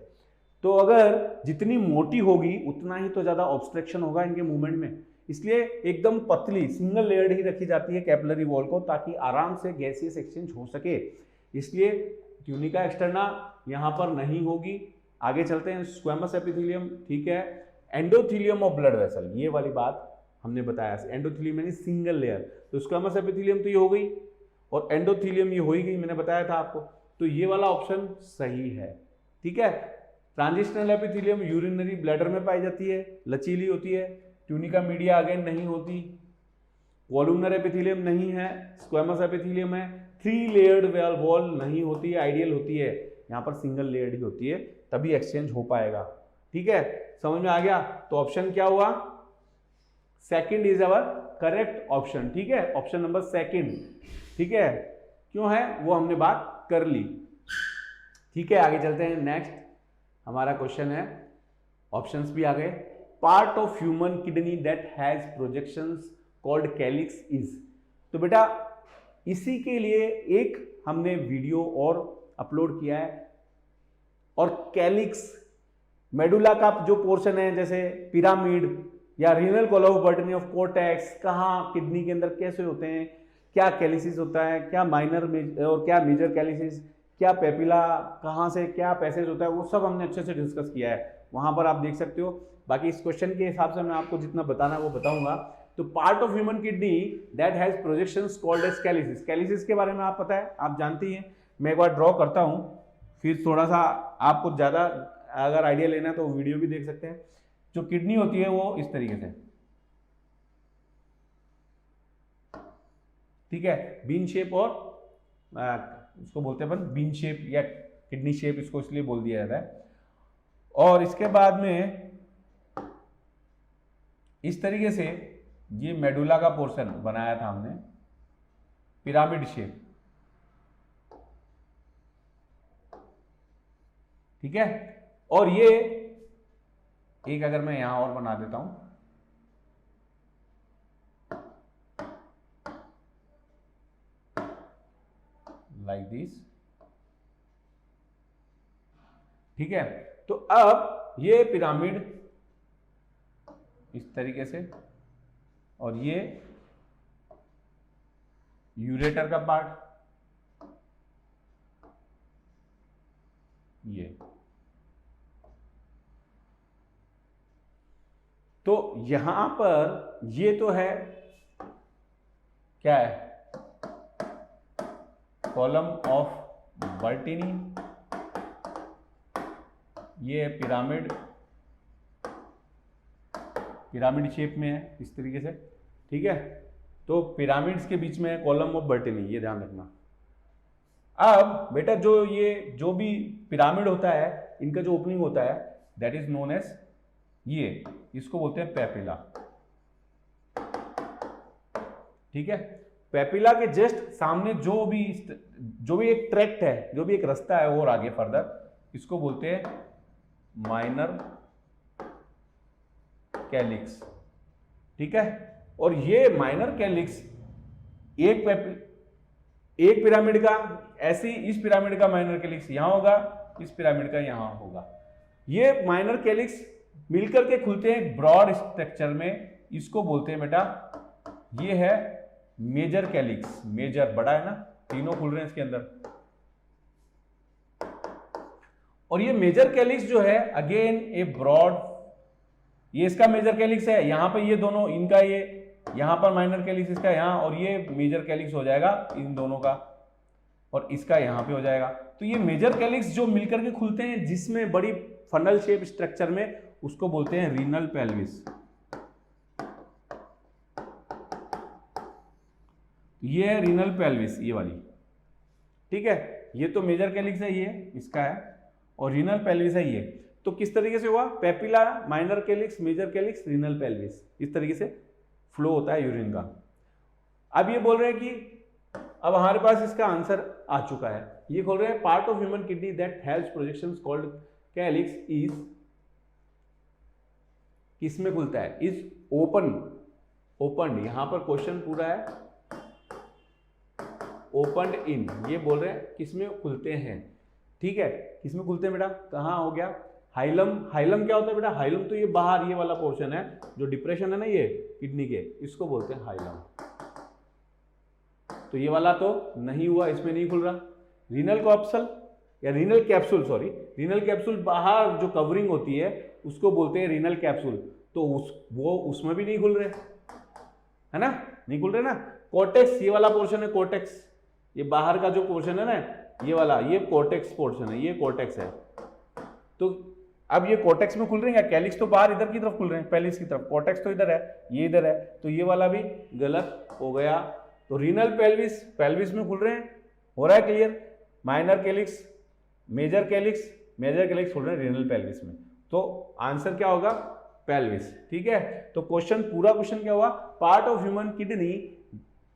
तो अगर जितनी मोटी होगी उतना ही तो ज्यादा ऑब्स्ट्रक्शन होगा इनके मूवमेंट में, इसलिए एकदम पतली सिंगल लेयर्ड ही रखी जाती है कैपिलरी वॉल को, ताकि आराम से गैसियस एक्सचेंज हो सके। इसलिए ट्यूनिका एक्सटर्ना यहाँ पर नहीं होगी। आगे चलते हैं, स्क्वेमस एपिथेलियम, ठीक है। एंडोथेलियम ऑफ ब्लड वेसल, ये वाली बात हमने बताया, एंडोथेलियम यानी सिंगल लेयर, तो स्क्वेमस एपिथेलियम तो ये हो गई और एंडोथेलियम ये हो ही गई, मैंने बताया था आपको। तो ये वाला ऑप्शन सही है, ठीक है। ट्रांजिशनल एपिथेलियम यूरिनरी ब्लैडर में पाई जाती है, लचीली होती है। ट्यूनिका मीडिया अगेन नहीं होती। कॉलुमनर एपिथेलियम नहीं है, स्क्वेमस एपिथेलियम है। 3 लेयर्ड वॉल नहीं होती है, आइडियल होती है, यहाँ पर सिंगल लेयर्ड ही होती है, तभी एक्सचेंज हो पाएगा, ठीक है। समझ में आ गया? तो ऑप्शन क्या हुआ? Second is our correct option, ठीक है, ऑप्शन नंबर सेकंड, ठीक है। क्यों है वो हमने बात कर ली, ठीक है। आगे चलते हैं, नेक्स्ट हमारा क्वेश्चन है, ऑप्शंस भी आ गए। Part of human kidney that has projections called calyx is. तो बेटा इसी के लिए एक हमने वीडियो और अपलोड किया है, और कैलिक्स मेडुला का जो पोर्शन है, जैसे पिरामिड या renal column of Bertini of cortex, कहाँ किडनी के अंदर कैसे होते हैं, क्या कैलिसिस होता है, क्या माइनर और क्या मेजर कैलिसिस, क्या पेपिला कहाँ से क्या पैसेज होता है, वो सब हमने अच्छे से डिस्कस किया है, वहां पर आप देख सकते हो। बाकी इस क्वेश्चन के हिसाब से मैं आपको जितना बताना है वो बताऊंगा। तो part of human kidney that has projections called as calyces. Calyces के बारे में आप पता है, आप जानती हैं। मैं एक बार ड्रॉ करता हूं, फिर थोड़ा सा आपको ज़्यादा अगर आइडिया लेना है तो वीडियो भी देख सकते हैं। जो किडनी होती है वो इस तरीके से, ठीक है, बीन शेप, और इसको बोलते हैं अपन बीन शेप या किडनी शेप, इसको इसलिए बोल दिया जाता है। और इसके बाद में इस तरीके से ये मेडुला का पोर्शन बनाया था हमने, पिरामिड शेप, ठीक है। और ये एक अगर मैं यहां और बना देता हूं, लाइक दिस, ठीक है। तो अब ये पिरामिड इस तरीके से, और ये यूरेटर का पार्ट, ये तो यहां पर ये तो है, क्या है, कॉलम ऑफ बर्टिनी, ये पिरामिड, पिरामिड शेप में है इस तरीके से, ठीक है। तो पिरामिड्स के बीच में है कॉलम ऑफ बर्टिनी, ये ध्यान रखना। अब बेटा जो भी पिरामिड होता है इनका जो ओपनिंग होता है दैट इज नोन एज, ये इसको बोलते हैं पेपिला। ठीक है, पेपिला के जस्ट सामने जो भी एक ट्रैक्ट है, जो भी एक रास्ता है और आगे फर्दर, इसको बोलते हैं माइनर कैलिक्स। ठीक है, और ये माइनर कैलिक्स एक पिरामिड का, ऐसी इस पिरामिड का माइनर कैलिक्स यहां होगा, इस पिरामिड का यहां होगा। ये माइनर कैलिक्स मिलकर के खुलते हैं ब्रॉड स्ट्रक्चर में, इसको बोलते हैं बेटा, ये है मेजर कैलिक्स। मेजर बड़ा है ना, तीनों खुल रहे हैं इसके अंदर। और ये मेजर कैलिक्स जो है अगेन ए ब्रॉड, ये इसका मेजर कैलिक्स है, यहां पे ये दोनों इनका, ये यहां पर माइनर कैलिक्स इसका यहां, और ये मेजर कैलिक्स हो जाएगा इन दोनों का, और इसका यहां पे हो जाएगा। तो ये मेजर कैलिक्स जो मिलकर के खुलते हैं जिसमें बड़ी फनल शेप स्ट्रक्चर में, उसको बोलते हैं रीनल पेल्विस। ये है रीनल पेल्विस, ये वाली। ठीक है, ये तो मेजर कैलिक्स है, ये इसका है, और रीनल पेल्विस है ये। तो किस तरीके से हुआ, papilla, minor calyx, major calyx, renal pelvis, इस तरीके से फ्लो होता है यूरिन का। अब ये बोल रहे हैं कि अब हमारे पास इसका आंसर आ चुका है। ये खोल रहे हैं part of human kidney that has projections called calyx is, किस में खुलता है, इज ओपन। यहां पर क्वेश्चन पूरा है, ओपन इन, ये बोल रहे हैं किसमें खुलते हैं। ठीक है, किसमें खुलते हैं बेटा, कहां हो गया, हाइलम। हाइलम क्या होता है बेटा, हाइलम तो ये बाहर ये वाला पोर्शन है, जो डिप्रेशन है ना ये किडनी के, इसको बोलते हैं हाइलम। तो ये वाला तो नहीं हुआ, इसमें नहीं खुल रहा। रीनल कॉप्सल या renal capsule, sorry, renal capsule बाहर जो कवरिंग होती है उसको बोलते हैं रीनल कैप्सूल। तो वो उसमें भी नहीं खुल रहे, है ना, नहीं खुल रहे ना। कॉर्टेक्स, ये वाला पोर्शन है कॉर्टेक्स, ये बाहर का जो पोर्शन है ना, ये वाला, ये कॉर्टेक्स पोर्शन है, ये कॉर्टेक्स है। तो अब ये कॉर्टेक्स में खुल रहे हैं, कैलिक्स तो बाहर इधर की तरफ खुल रहे हैं, पेल्विस की तरफ, कॉर्टेक्स तो इधर है, ये इधर है, तो ये वाला भी गलत हो गया। तो रीनल पेल्विस, पेल्विस में खुल रहे हैं, हो रहा है clear. Minor calyx, major calyx, major calyx खुल रहे हैं रीनल पेल्विस में, तो आंसर क्या होगा, पेल्विस। ठीक है, तो क्वेश्चन, पूरा क्वेश्चन क्या हुआ, part of human kidney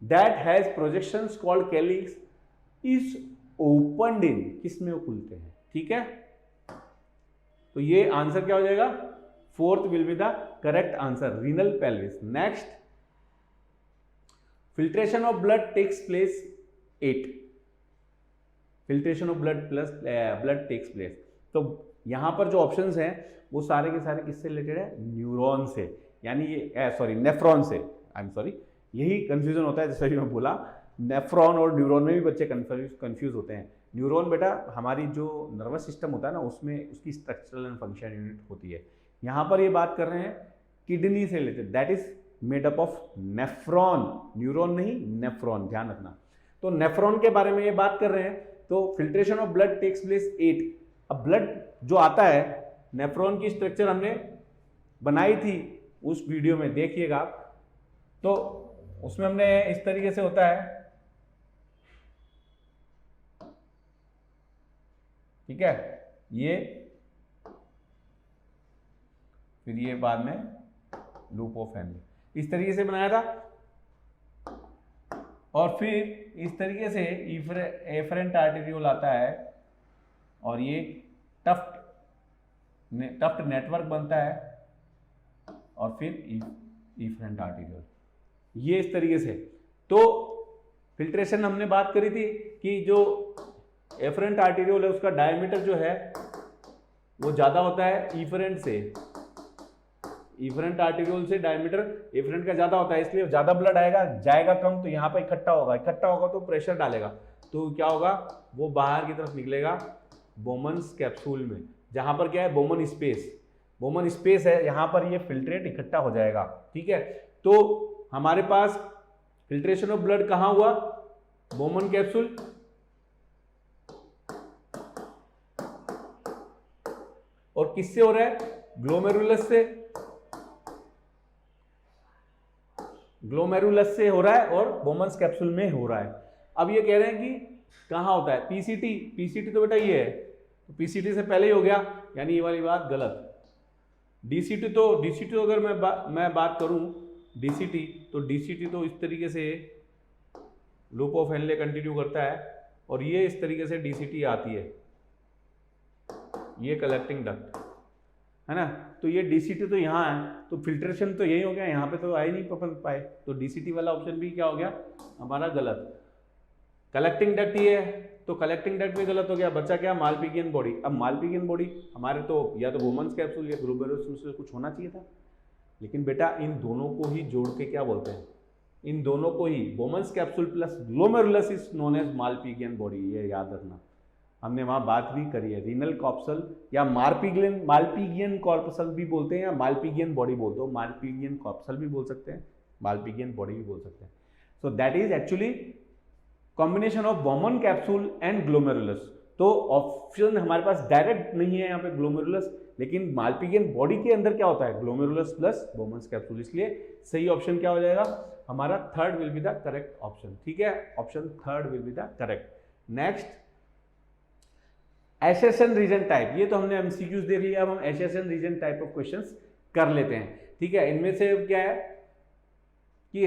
that has projections called calyx is opened इन, किसमें वो खुलते हैं। ठीक है, तो ये आंसर क्या हो जाएगा, fourth will be the correct answer, renal pelvis. Next, filtration of blood takes place 8, filtration of blood takes place. तो यहां पर जो ऑप्शंस हैं वो सारे के सारे किससे रिलेटेड है, न्यूरॉन से, यानी ये सॉरी नेफ्रॉन से, आई एम सॉरी, यही कंफ्यूजन होता है, जैसे मैं बोला नेफ्रॉन और न्यूरॉन में भी बच्चे कंफ्यूज होते हैं। न्यूरॉन बेटा हमारी जो नर्वस सिस्टम होता है ना, उसमें उसकी स्ट्रक्चरल एंड फंक्शन यूनिट होती है। यहाँ पर ये बात कर रहे हैं किडनी से related, that is made up of nephron, neuron नहीं, नेफ्रॉन, ध्यान रखना। तो नेफ्रॉन के बारे में ये बात कर रहे हैं। तो filtration of blood takes place 8। अब ब्लड जो आता है, नेफ्रॉन की स्ट्रक्चर हमने बनाई थी उस वीडियो में, देखिएगा आप, तो उसमें हमने इस तरीके से होता है, ठीक है, ये फिर ये बाद में लूप ऑफ हेनरी, इस तरीके से बनाया था। और फिर इस तरीके से एफरेंट आर्टेरियोल आता है, और ये टफ्ट नेटवर्क बनता है, और फिर इफरेंट आर्टेरियोल, ये इस तरीके से। तो फिल्ट्रेशन हमने बात करी थी कि जो एफरेंट आर्टेरियोल है उसका डायमीटर जो है वो ज्यादा होता है इफरेंट से, इफरेंट आर्टेरियोल से डायमीटर एफरेंट का ज्यादा होता है, इसलिए ज्यादा ब्लड आएगा, जाएगा कम, तो यहाँ पर इकट्ठा होगा तो प्रेशर डालेगा, तो क्या होगा, वो बाहर की तरफ निकलेगा बोमन्स कैप्सूल में, जहां पर क्या है, बोमन स्पेस है, यहां पर ये फिल्ट्रेट इकट्ठा हो जाएगा। ठीक है, तो हमारे पास फिल्ट्रेशन ऑफ ब्लड कहां हुआ, बोमन कैप्सूल, और किससे हो रहा है, ग्लोमेरुलस से हो रहा है, और बोमन्स कैप्सूल में हो रहा है। अब ये कह रहे हैं कि कहां होता है, पीसीटी तो बेटा ये है, तो पीसीटी से पहले ही हो गया, यानी ये वाली बात गलत। डीसीटी तो अगर मैं बात करूं डीसीटी, तो डीसीटी तो इस तरीके से लूप ऑफ हेनले कंटिन्यू करता है, और ये इस तरीके से डीसीटी आती है, ये कलेक्टिंग डक्ट है ना। तो ये डीसीटी तो यहाँ है, तो फिल्ट्रेशन तो यही हो गया, यहाँ पे तो आ ही नहीं पाए, तो डीसीटी वाला ऑप्शन भी क्या हो गया हमारा गलत। कलेक्टिंग डक्ट ये है, तो कलेक्टिंग डक्ट भी गलत हो गया, बचा क्या मालपिगियन बॉडी। अब मालपिगियन बॉडी हमारे तो या तो वुमेन्स कैप्सूल या ग्लोमेरुलस से कुछ होना चाहिए था, लेकिन बेटा इन दोनों को ही जोड़ के क्या बोलते हैं, इन दोनों को ही Bowman's capsule plus glomerulus is known as Malpighian body, ये याद रखना। हमने वहाँ बात भी करी है, रीनल कॉर्पसल या मालपिगियन कॉर्पसल भी बोलते हैं, या मालपिगियन बॉडी बोलते हो, मालपिगियन कॉर्पसल भी बोल सकते हैं, मालपिगियन बॉडी भी बोल सकते हैं। So that is actually combination of women capsule and glomerulus. तो ऑप्शन हमारे पास डायरेक्ट नहीं है यहाँ पे ग्लोमेरुलस, लेकिन मालपिगियन बॉडी के अंदर क्या होता है ग्लोमेरुलस प्लस वुमेन्स कैप्सूल, इसलिए सही ऑप्शन क्या हो जाएगा हमारा third will be the correct option. ठीक है, option third will be the correct. Next, assertion reason type, ये तो हमने एमसीक्यूज देख लिया, अब हम assertion reason type of questions कर लेते हैं। ठीक है, इनमें से क्या है कि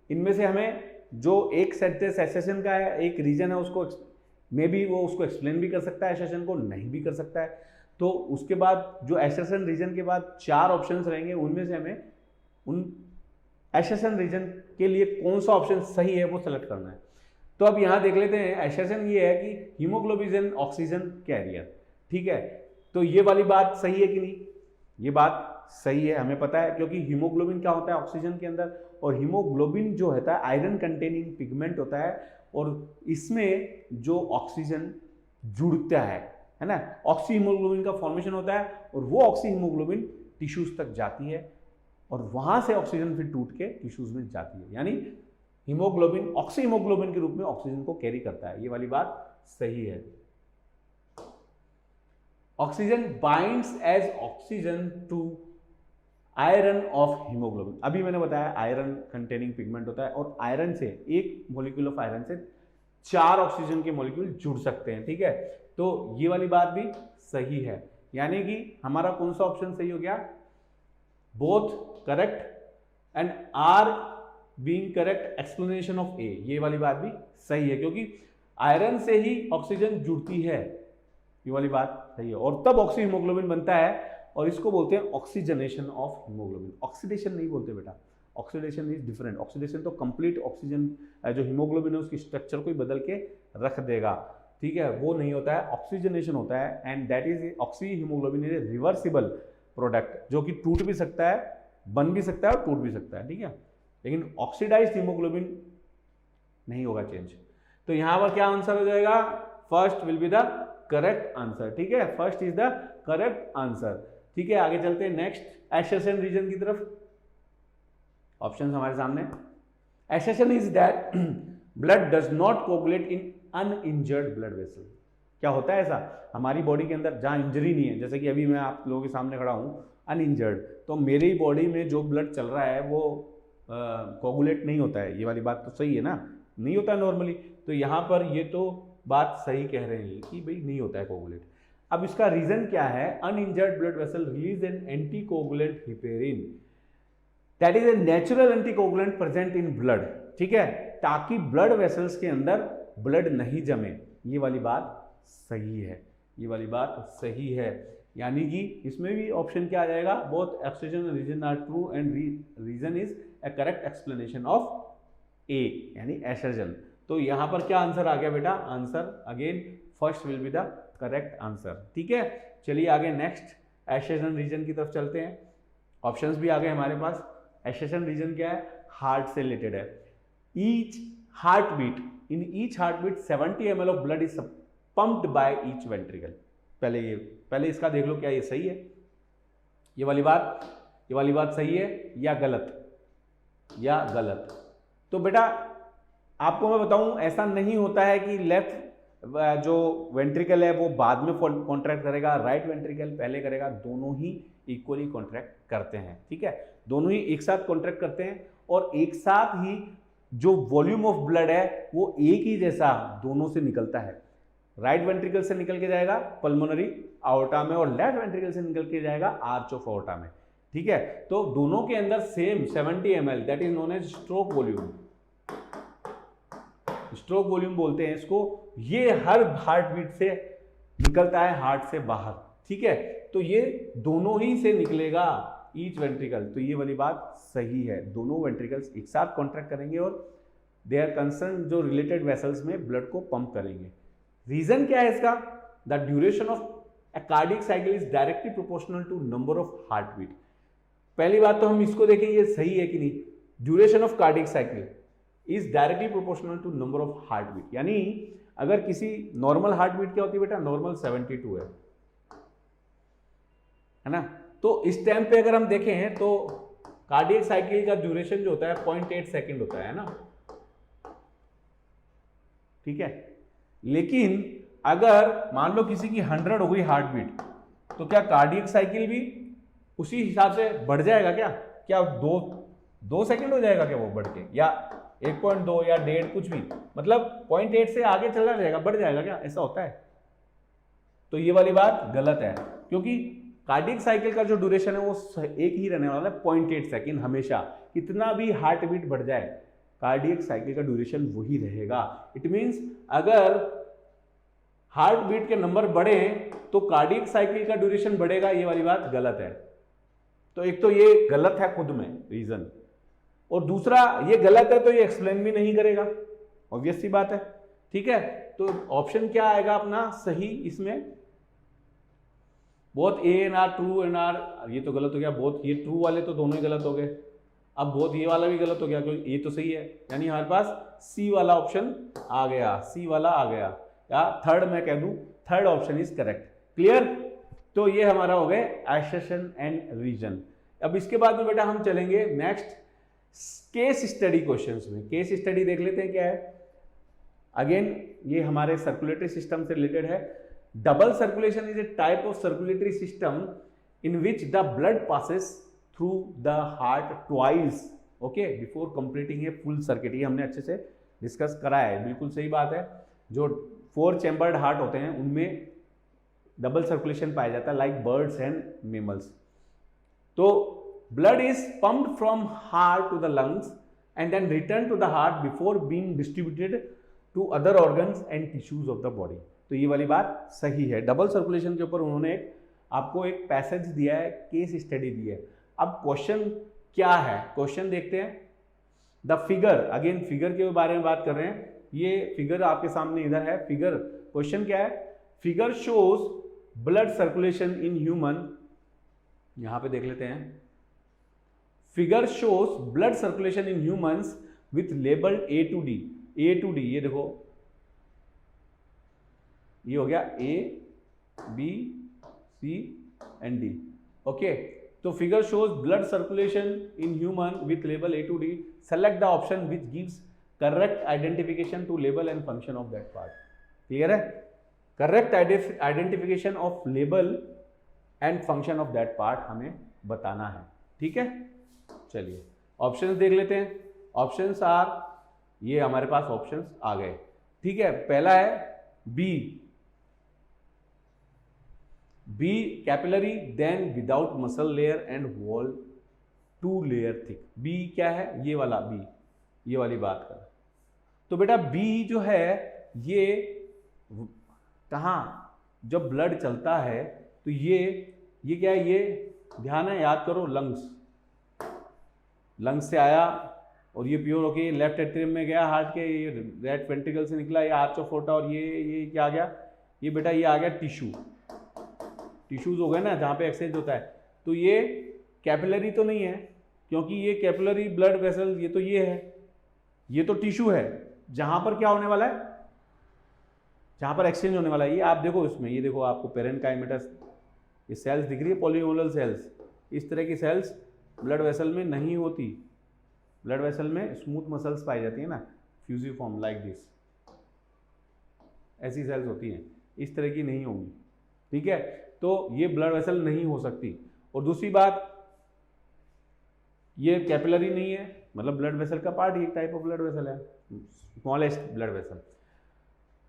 इनमें से हमें जो एक सेंटेंस एसेशन का है, एक रीजन है, उसको मे बी वो उसको एक्सप्लेन भी कर सकता है, एसेशन को नहीं भी कर सकता है। तो उसके बाद जो एसेशन रीजन के बाद 4 ऑप्शंस रहेंगे, उनमें से हमें उन एसेशन रीजन के लिए कौन सा ऑप्शन सही है वो सेलेक्ट करना है। तो अब यहाँ देख लेते हैं, एसेशन ये है कि हीमोग्लोबिन ऑक्सीजन कैरियर। ठीक है, तो ये वाली बात सही है कि नहीं, ये बात सही है, हमें पता है, क्योंकि हीमोग्लोबिन क्या होता है ऑक्सीजन के अंदर, और हीमोग्लोबिन जो होता है आयरन कंटेनिंग पिगमेंट होता है, और इसमें जो ऑक्सीजन जुड़ता है ना, ऑक्सी हीमोग्लोबिन का फॉर्मेशन होता है, और वो ऑक्सी हीमोग्लोबिन टिश्यूज तक जाती है, और वहां से ऑक्सीजन फिर टूट के टिश्यूज में जाती है, यानी हीमोग्लोबिन ऑक्सी हीमोग्लोबिन के रूप में ऑक्सीजन को कैरी करता है, ये वाली बात सही है। Oxygen binds as oxygen to iron of haemoglobin, अभी मैंने बताया आयरन कंटेनिंग पिगमेंट होता है, और आयरन से एक मॉलिक्यूल ऑफ आयरन से 4 ऑक्सीजन के मॉलिक्यूल जुड़ सकते हैं। ठीक है, तो ये वाली बात भी सही है, यानी कि हमारा कौन सा ऑप्शन सही हो गया, both correct and R being correct explanation of A, ये वाली बात भी सही है, क्योंकि आयरन से ही ऑक्सीजन जुड़ती है, ये वाली बात सही है, और तब ऑक्सी हीमोग्लोबिन बनता है, और इसको बोलते हैं ऑक्सीजनेशन ऑफ हीमोग्लोबिन। ऑक्सीडेशन नहीं बोलते बेटा, ऑक्सीडेशन इज डिफरेंट। ऑक्सीडेशन तो कंप्लीट ऑक्सीजन जो हीमोग्लोबिन है उसकी स्ट्रक्चर को ही बदल के रख देगा, ठीक है, वो नहीं होता है, ऑक्सीजनेशन होता है, and that is oxy haemoglobin is a reversible product, जो कि टूट भी सकता है, बन भी सकता है और टूट भी सकता है। ठीक है, लेकिन ऑक्सीडाइज्ड हीमोग्लोबिन नहीं होगा चेंज। तो यहां पर क्या आंसर हो जाएगा, first will be the correct answer. ठीक है, first is the correct answer. ठीक है, आगे चलते हैं नेक्स्ट एसेशन रीजन की तरफ। ऑप्शन हमारे सामने, assertion is that blood does not coagulate in uninjured blood vessel. क्या होता है ऐसा हमारी बॉडी के अंदर जहां इंजरी नहीं है, जैसे कि अभी मैं आप लोगों के सामने खड़ा हूं अनइंजर्ड, तो मेरी बॉडी में जो ब्लड चल रहा है वो कोगुलेट नहीं होता है, ये वाली बात तो सही है ना, नहीं होता है नॉर्मली। तो यहाँ पर ये तो बात सही कह रहे हैं कि भाई नहीं होता है कोगुलेट। अब इसका रीजन क्या है, uninjured blood vessel release an anticoagulant heparin, that is a natural anticoagulant present in blood. ठीक है, ताकि ब्लड वेसल्स के अंदर ब्लड नहीं जमे, ये वाली बात सही है, ये वाली बात सही है, यानी कि इसमें भी ऑप्शन क्या आ जाएगा, both expression and reason are true and reason is a correct explanation of A, यानी एसेशन। तो यहां पर क्या आंसर आ गया बेटा, answer again first will be the correct answer. ठीक है, चलिए आगे नेक्स्ट एसेशन रीजन की तरफ चलते हैं। ऑप्शंस भी आ गए हमारे पास। एसेशन रीजन क्या है, हार्ट से रिलेटेड है। Each heartbeat, in each heartbeat 70 ml of blood is pumped by each ventricle. पहले इसका देख लो, क्या ये सही है, ये वाली बात सही है या गलत, या गलत। तो बेटा आपको मैं बताऊं, ऐसा नहीं होता है कि लेफ्ट जो वेंट्रिकल है वो बाद में कॉन्ट्रैक्ट करेगा, राइट वेंट्रिकल पहले करेगा, दोनों ही इक्वली कॉन्ट्रैक्ट करते हैं। ठीक है, दोनों ही एक साथ कॉन्ट्रैक्ट करते हैं, और एक साथ ही जो वॉल्यूम ऑफ ब्लड है वो एक ही जैसा दोनों से निकलता है। राइट वेंट्रिकल से निकल के जाएगा पल्मोनरी आर्टा में और लेफ्ट वेंट्रिकल से निकल के जाएगा आर्च ऑफ आर्टा में। ठीक है, तो दोनों के अंदर same 70 ml, that is known as stroke volume. Stroke volume बोलते हैं इसको। ये हर हार्ट बीट से निकलता है हार्ट से बाहर। ठीक है, तो ये दोनों ही से निकलेगा ईच वेंट्रिकल। तो ये वाली बात सही है, दोनों वेंट्रिकल्स एक साथ कॉन्ट्रैक्ट करेंगे और दे आर कंसर्न जो रिलेटेड वेसल्स में ब्लड को पंप करेंगे। रीजन क्या है इसका? The duration of a cardiac cycle is directly proportional to number of heartbeat। पहली बात तो हम इसको देखें ये सही है कि नहीं। Duration of cardiac cycle is directly proportional to number of heartbeat. यानी अगर किसी नॉर्मल हार्टबीट क्या होती है बेटा? नॉर्मल 72 है ना। तो इस टाइम पे अगर हम देखें तो कार्डियक साइकिल का ड्यूरेशन जो होता है 0.8 सेकेंड होता है ना। ठीक है, लेकिन अगर मान लो किसी की 100 हो गई हार्ट बीट, तो क्या कार्डियक साइकिल भी उसी हिसाब से बढ़ जाएगा क्या? क्या 2 सेकंड हो जाएगा क्या वो बढ़ के, या 1.2 या 1.5 कुछ भी, मतलब 0.8 से आगे चला जाएगा, बढ़ जाएगा क्या? ऐसा होता है? तो ये वाली बात गलत है, क्योंकि कार्डियक साइकिल का जो ड्यूरेशन है वो एक ही रहने वाला है 0.8 सेकेंड हमेशा। कितना भी हार्ट बीट बढ़ जाए कार्डियक साइकिल का ड्यूरेशन वही रहेगा। इट मीन्स अगर हार्ट बीट के नंबर बढ़े तो कार्डियक साइकिल का ड्यूरेशन बढ़ेगा, ये वाली बात गलत है। तो एक तो ये गलत है खुद में रीजन, और दूसरा ये गलत है तो ये एक्सप्लेन भी नहीं करेगा, ऑब्वियस सी बात है। ठीक है, तो ऑप्शन क्या आएगा अपना सही इसमें? Both A and R true and R, ये तो गलत हो गया। बोथ ये ट्रू वाले तो दोनों ही गलत हो गए। अब बोथ ये वाला भी गलत हो गया क्योंकि ये तो सही है, यानी हमारे पास सी वाला ऑप्शन आ गया, सी वाला आ गया, या थर्ड मैं कह दूं, third option is correct. Clear? तो ये हमारा हो गया एसेशन एंड रीजन। अब इसके बाद में बेटा हम चलेंगे नेक्स्ट केस स्टडी क्वेश्चंस में। केस स्टडी देख लेते हैं क्या है। अगेन ये हमारे सर्कुलेटरी सिस्टम से रिलेटेड है। Double circulation is a type of circulatory system in which the blood passes through the heart twice, okay, before completing a full circuit. ये हमने अच्छे से डिस्कस करा है, बिल्कुल सही बात है। जो 4 चैम्बर्ड हार्ट होते हैं उनमें डबल सर्कुलेशन पाया जाता है, लाइक बर्ड्स एंड मेमल्स। तो blood is pumped from heart to the lungs and then return to the heart before being distributed to other organs and tissues of the body. तो ये वाली बात सही है। डबल सर्कुलेशन के ऊपर उन्होंने आपको एक पैसेज दिया है, केस स्टडी दी है। अब क्वेश्चन क्या है, क्वेश्चन देखते हैं। द फिगर, अगेन फिगर के बारे में बात कर रहे हैं। ये फिगर आपके सामने इधर है फिगर। क्वेश्चन क्या है? Figure shows blood circulation in human, यहां पे देख लेते हैं। Figure shows blood circulation in humans with label A to D. A to D, ये देखो, ये हो गया A B C and D, okay. तो figure shows blood circulation in human with label A to D. Select the option which gives correct identification to label and function of that part. Clear है? Correct identification of label and function of that part हमें बताना है। ठीक है, चलिए options देख लेते हैं। ऑप्शंस आर, ये हमारे पास ऑप्शंस आ गए। ठीक है, पहला है B, B capillary then without muscle layer and wall 2 layer thick. B क्या है? ये वाला बी, ये वाली बात कर। तो बेटा बी जो है ये कहाँ, जब ब्लड चलता है तो ये क्या है? ये ध्यान है, याद करो, लंग्स से आया और ये प्योर होके लेफ्ट एट्रियम में गया हार्ट के, ये राइट वेंट्रिकल से निकला, ये आर्च ऑफ एओर्टा, और ये क्या आ गया? ये बेटा ये आ गया टिश्यूज हो गए ना, जहाँ पे एक्सचेंज होता है। तो ये कैपिलरी तो नहीं है, क्योंकि ये कैपिलरी ब्लड वेसल, ये तो ये है, ये तो टिश्यू है जहाँ पर क्या होने वाला है, जहाँ पर एक्सचेंज होने वाला है। ये आप देखो इसमें, ये देखो आपको पेरेनकाइमेटस, ये सेल्स दिख रही है, पॉलीगोनल सेल्स। इस तरह की सेल्स ब्लड वेसल में नहीं होती। ब्लड वेसल में स्मूथ मसल्स पाई जाती है ना, फ्यूजिफॉर्म लाइक दिस, ऐसी सेल्स होती हैं, इस तरह की नहीं होंगी। ठीक है, तो ये ब्लड वेसल नहीं हो सकती। और दूसरी बात, ये कैपिलरी नहीं है, मतलब ब्लड वेसल का पार्ट, एक टाइप ऑफ ब्लड वेसल है, स्मॉलेस्ट ब्लड वेसल।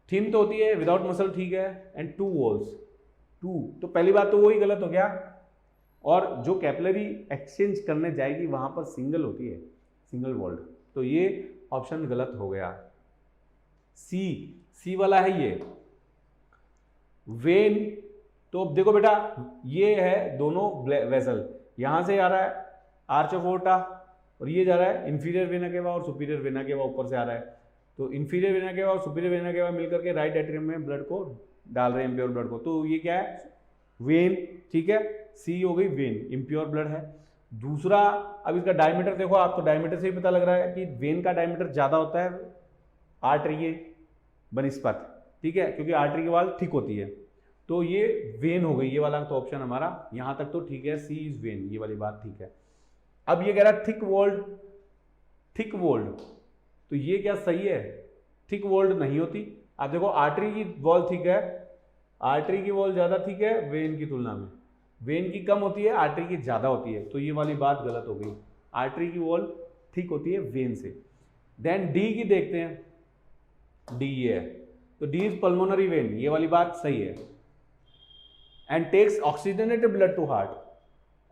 थिन तो होती है विदाउट मसल, ठीक है, एंड 2 वॉल्स, 2, तो पहली बात तो वही गलत हो गया। और जो कैपिलरी एक्सचेंज करने जाएगी वहां पर सिंगल होती है, सिंगल वॉल्ड, तो ये ऑप्शन गलत हो गया। सी वाला है ये वेन। तो अब देखो बेटा, ये है दोनों वेसल, यहां से आ रहा है आर्च ऑफ ओर्टा और ये जा रहा है इंफीरियर वेना केवा और सुपीरियर वेना केवा ऊपर से आ रहा है। तो इंफीरियर वेना केवा और सुपीरियर वेना केवा मिलकर के राइट एट्रियम में ब्लड को डाल रहे हैं, इम्प्योर ब्लड को, तो ये क्या है, वेन, ठीक है, सी हो गई वेन, इम्प्योर ब्लड है। दूसरा, अब इसका डायमीटर देखो आप, तो डायमीटर से ही पता लग रहा है कि वेन का डायमीटर ज्यादा होता है आर्टरी के बनिस्पत, ठीक है, क्योंकि आर्टरी की वाल थिक होती है, तो ये वेन हो गई, ये वाला तो ऑप्शन हमारा यहां तक तो ठीक है, सी इज वेन, ये वाली बात ठीक है। अब ये कह रहा है थिक वॉल्ड, थिक वॉल्ड, तो ये क्या सही है, थिक वॉल्ड नहीं होती। आप देखो आर्टरी की वॉल थिक है, आर्टरी की वॉल ज्यादा थिक है वेन की तुलना में, वेन की कम होती है, आर्टरी की ज्यादा होती है, तो ये वाली बात गलत हो गई, आर्टरी की वॉल थिक होती है वेन से। देन डी की देखते हैं, डी ये है, तो डी इज पल्मोनरी वेन, ये वाली बात सही है। And takes oxygenated blood to heart,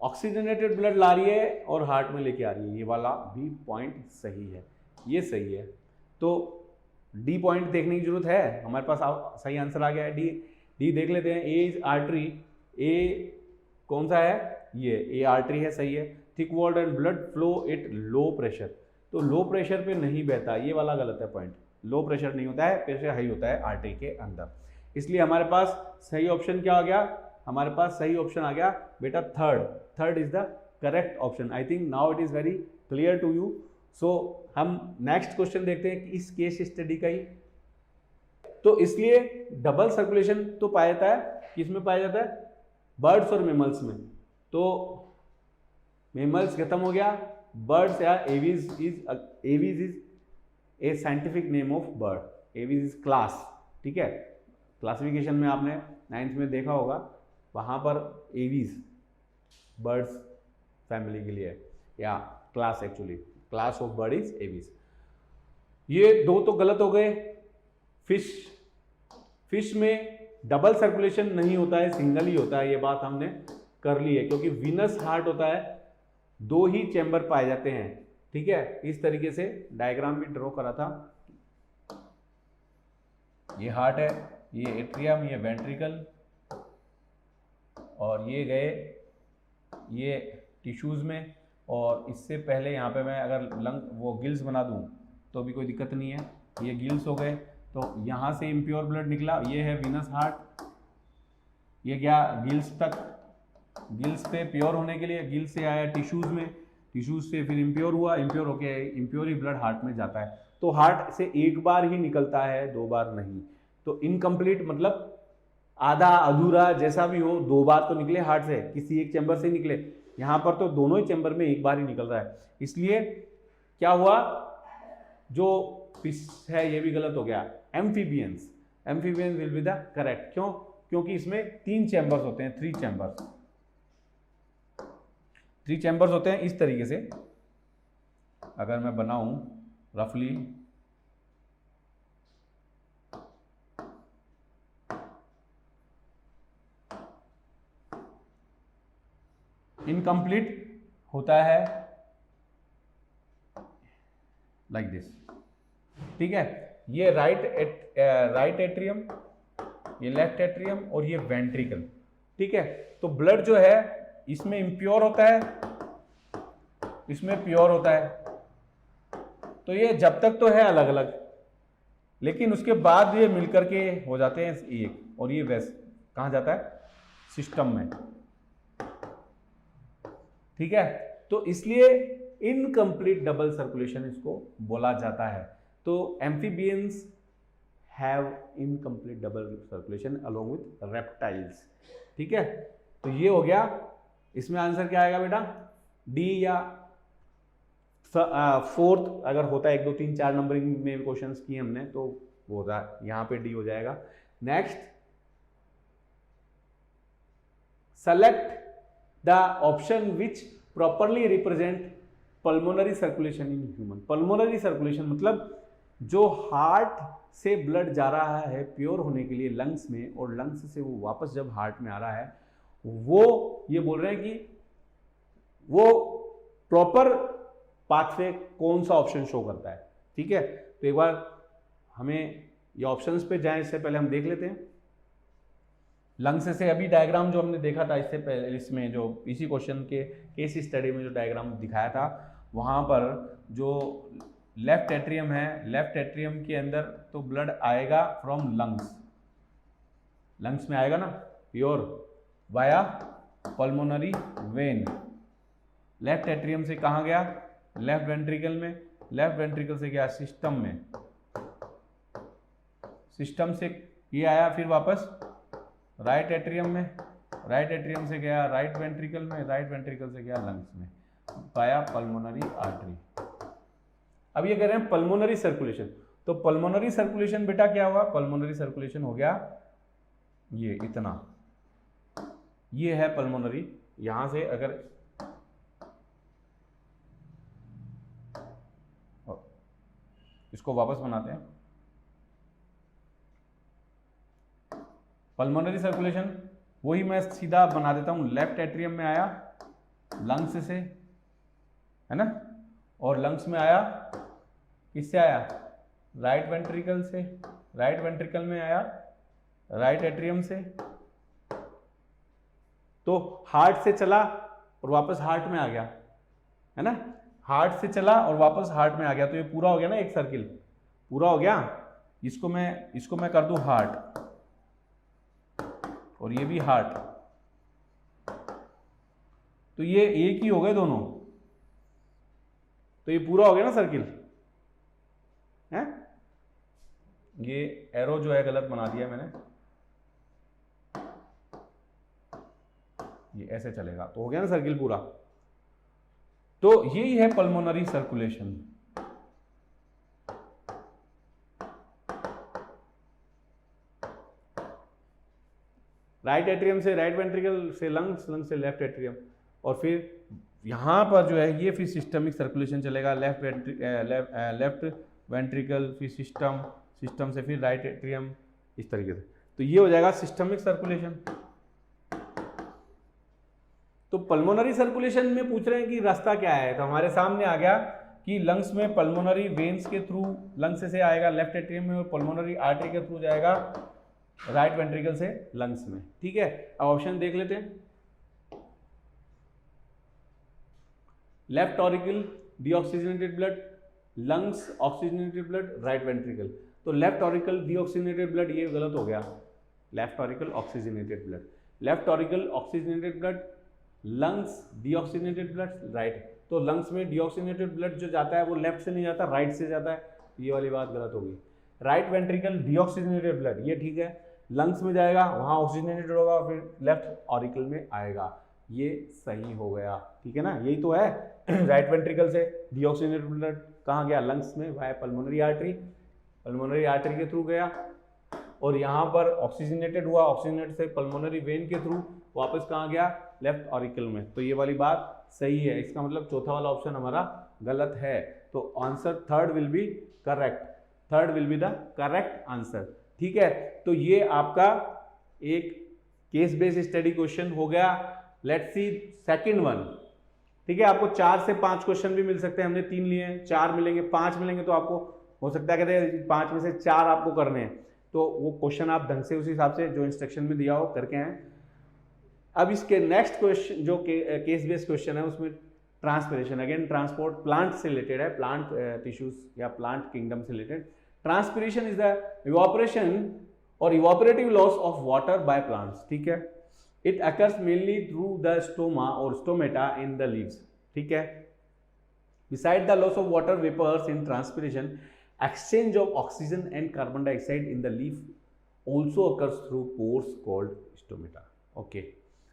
oxygenated blood ला रही है और हार्ट में लेके आ रही है, ये वाला भी पॉइंट सही है, ये सही है। तो डी पॉइंट देखने की जरूरत है, हमारे पास सही आंसर आ गया है, डी देख लेते हैं। ए इज आर्टरी, ए कौन सा है, ये ए आर्टरी है, सही है। Thick walled and blood flow at low pressure, तो लो प्रेशर पे नहीं बहता, ये वाला गलत है पॉइंट, लो प्रेशर नहीं होता है, प्रेशर हाई होता है आर्टरी के अंदर, इसलिए हमारे पास सही ऑप्शन क्या आ गया, हमारे पास सही ऑप्शन आ गया बेटा third is the correct option. I think now it is very clear to you. So हम नेक्स्ट क्वेश्चन देखते हैं कि इस केस स्टडी का ही, तो इसलिए डबल सर्कुलेशन तो पाया जाता है, किसमें पाया जाता है, बर्ड्स और मेमल्स में। तो मेमल्स खत्म हो गया, बर्ड्स या aves is a scientific name of bird, aves is class, ठीक है, क्लासिफिकेशन में आपने 9th में देखा होगा, वहां पर एवीज बर्ड्स फैमिली के लिए, या class, actually class of bird is aves. ये दो तो गलत हो गए। फिश में डबल सर्कुलेशन नहीं होता है, सिंगल ही होता है, ये बात हमने कर ली है, क्योंकि वीनस हार्ट होता है, 2 ही चैम्बर पाए जाते हैं, ठीक है। इस तरीके से डायग्राम भी ड्रॉ करा था, ये हार्ट है, ये एट्रियम, ये वेंट्रिकल, और ये गए ये टिश्यूज़ में, और इससे पहले यहाँ पे मैं अगर लंग वो गिल्स बना दूँ तो भी कोई दिक्कत नहीं है, ये गिल्स हो गए, तो यहाँ से इम्प्योर ब्लड निकला, ये है वीनस हार्ट, ये गया गिल्स तक, गिल्स पे प्योर होने के लिए, गिल्स से आया टिश्यूज़ में, टिश्यूज़ से फिर इम्प्योर हुआ, इम्प्योर होके इम्प्योर ही ब्लड हार्ट में जाता है। तो हार्ट से एक बार ही निकलता है, 2 बार नहीं। तो इनकम्प्लीट मतलब आधा अधूरा जैसा भी हो, 2 बार तो निकले हार्ट से, किसी एक चैम्बर से निकले, यहाँ पर तो दोनों ही चैम्बर में एक बार ही निकल रहा है। इसलिए क्या हुआ, जो फिश है ये भी गलत हो गया। Amphibians will be the correct, क्यों, क्योंकि इसमें 3 चैम्बर्स होते हैं, 3 चैम्बर्स होते हैं। इस तरीके से अगर मैं बनाऊं रफली, इनकम्प्लीट होता है लाइक दिस, ठीक है। ये राइट एट्रियम, ये लेफ्ट एट्रियम, और ये वेंट्रिकल, ठीक है। तो ब्लड जो है इसमें इम्प्योर होता है, इसमें प्योर होता है, तो ये जब तक तो है अलग अलग, लेकिन उसके बाद ये मिलकर के हो जाते हैं एक, और ये वैसे कहाँ जाता है, सिस्टम में, ठीक है। तो इसलिए इनकम्प्लीट डबल सर्कुलेशन इसको बोला जाता है। तो amphibians have incomplete double circulation along with reptiles, ठीक है। तो ये हो गया, इसमें आंसर क्या आएगा बेटा, डी, या 4th अगर होता है 1 2 3 4 नंबरिंग में क्वेश्चंस किए हमने, तो वो होता है, यहाँ पे डी हो जाएगा। Next, select the option which properly represent pulmonary circulation in human. Pulmonary circulation मतलब जो हार्ट से ब्लड जा रहा है प्योर होने के लिए लंग्स में, और लंग्स से वो वापस जब हार्ट में आ रहा है, वो ये बोल रहे हैं कि वो प्रॉपर पाथवे कौन सा ऑप्शन शो करता है। ठीक है, तो एक बार हमें ये ऑप्शंस पे जाएं, इससे पहले हम देख लेते हैं लंग्स से। अभी डायग्राम जो हमने देखा था इससे पहले, इसमें जो इसी क्वेश्चन के केस स्टडी में जो डायग्राम दिखाया था, वहाँ पर जो लेफ्ट एट्रियम है, लेफ्ट एट्रियम के अंदर तो ब्लड आएगा फ्रॉम लंग्स, लंग्स में आएगा ना pure, via pulmonary vein. Left atrium से कहाँ गया? लेफ्ट वेंट्रिकल में, लेफ्ट वेंट्रिकल से गया सिस्टम में, सिस्टम से ये आया फिर वापस राइट एट्रियम में, राइट एट्रियम से गया राइट वेंट्रिकल में, राइट वेंट्रिकल से गया लंग्स में, वाया पल्मोनरी आर्टरी। अब ये कह रहे हैं पल्मोनरी सर्कुलेशन, तो पल्मोनरी सर्कुलेशन बेटा क्या हुआ? पल्मोनरी सर्कुलेशन हो गया ये इतना, ये है पल्मोनरी। यहां से अगर इसको वापस बनाते हैं, पल्मोनरी सर्कुलेशन वही मैं सीधा बना देता हूं, लेफ्ट एट्रियम में आया लंग्स से, है ना, और लंग्स में आया किससे आया? राइट वेंट्रिकल से, राइट वेंट्रिकल में आया राइट एट्रियम से, तो हार्ट से चला और वापस हार्ट में आ गया, है ना, हार्ट से चला और वापस हार्ट में आ गया, तो ये पूरा हो गया ना, एक सर्किल पूरा हो गया। इसको मैं कर दूं हार्ट, और ये भी हार्ट, तो ये एक ही हो गए दोनों, तो ये पूरा हो गया ना सर्किल है। ये एरो जो है गलत बना दिया मैंने, ये ऐसे चलेगा तो हो गया ना सर्किल पूरा। तो यही है पल्मोनरी सर्कुलेशन। राइट एट्रियम से राइट वेंट्रिकल से लंग्स, लंग्स से लेफ्ट एट्रियम, और फिर यहाँ पर जो है ये फिर सिस्टमिक सर्कुलेशन चलेगा, लेफ्ट वेंट्रिकल फिर सिस्टम, सिस्टम से फिर राइट एट्रियम, इस तरीके से, तो ये हो जाएगा सिस्टमिक सर्कुलेशन। तो पल्मोनरी सर्कुलेशन में पूछ रहे हैं कि रास्ता क्या है, तो हमारे सामने आ गया कि लंग्स में पल्मोनरी वेन्स के थ्रू लंग्स से आएगा लेफ्ट एट्रियम में, और पल्मोनरी आर्टरी के थ्रू जाएगा राइट वेंट्रिकल से लंग्स में। ठीक है, अब ऑप्शन देख लेते हैं। Left auricle deoxygenated blood, lungs oxygenated blood, right ventricle. तो लेफ्ट ऑरिकल डीऑक्सीजनेटेड ब्लड ये गलत हो गया, left auricle oxygenated blood, left auricle oxygenated blood, lungs deoxygenated blood, right. तो लंग्स में डीऑक्सीजनेटेड ब्लड जो जाता है वो लेफ्ट से नहीं जाता, राइट से जाता है, ये वाली बात गलत होगी। राइट वेंट्रिकल डीऑक्सीजनेटेड ब्लड ये ठीक है, लंग्स में जाएगा वहाँ ऑक्सीजनेटेड होगा, फिर लेफ्ट ऑरिकल में आएगा, ये सही हो गया। ठीक है ना, यही तो है। राइट वेंट्रिकल से डीऑक्सीजनेटेड ब्लड कहाँ गया? लंग्स में, via pulmonary artery, pulmonary artery के थ्रू गया, और यहाँ पर ऑक्सीजनेटेड हुआ, ऑक्सीजनेट से पल्मोनरी वेन के थ्रू वापस कहाँ गया? लेफ्ट ऑरिकल में। तो ये वाली बात सही है, इसका मतलब चौथा वाला ऑप्शन हमारा गलत है। तो answer third will B correct, third will be the correct answer. ठीक है, तो ये आपका एक केस बेस्ड स्टडी क्वेश्चन हो गया। Let's see second one. ठीक है, आपको 4 से 5 क्वेश्चन भी मिल सकते हैं, हमने 3 लिए हैं, 4 मिलेंगे, 5 मिलेंगे, तो आपको हो सकता है कहते हैं 5 में से 4 आपको करने हैं, तो वो क्वेश्चन आप ढंग से उस हिसाब से जो इंस्ट्रक्शन में दिया हो करके आए। अब इसके नेक्स्ट क्वेश्चन जो केस बेस्ड क्वेश्चन है उसमें ट्रांसपिरेशन, अगेन ट्रांसपोर्ट प्लांट से रिलेटेड है, प्लांट टिश्यूज या प्लांट किंगडम से related. Transpiration is the evaporation और evaporative loss of water by plants. ठीक है, it occurs mainly through the stoma और स्टोमेटा इन द लीव्स। ठीक है, beside the loss of water vapours in transpiration, exchange of oxygen and carbon dioxide in the leaf also occurs through pores called stomata. Okay,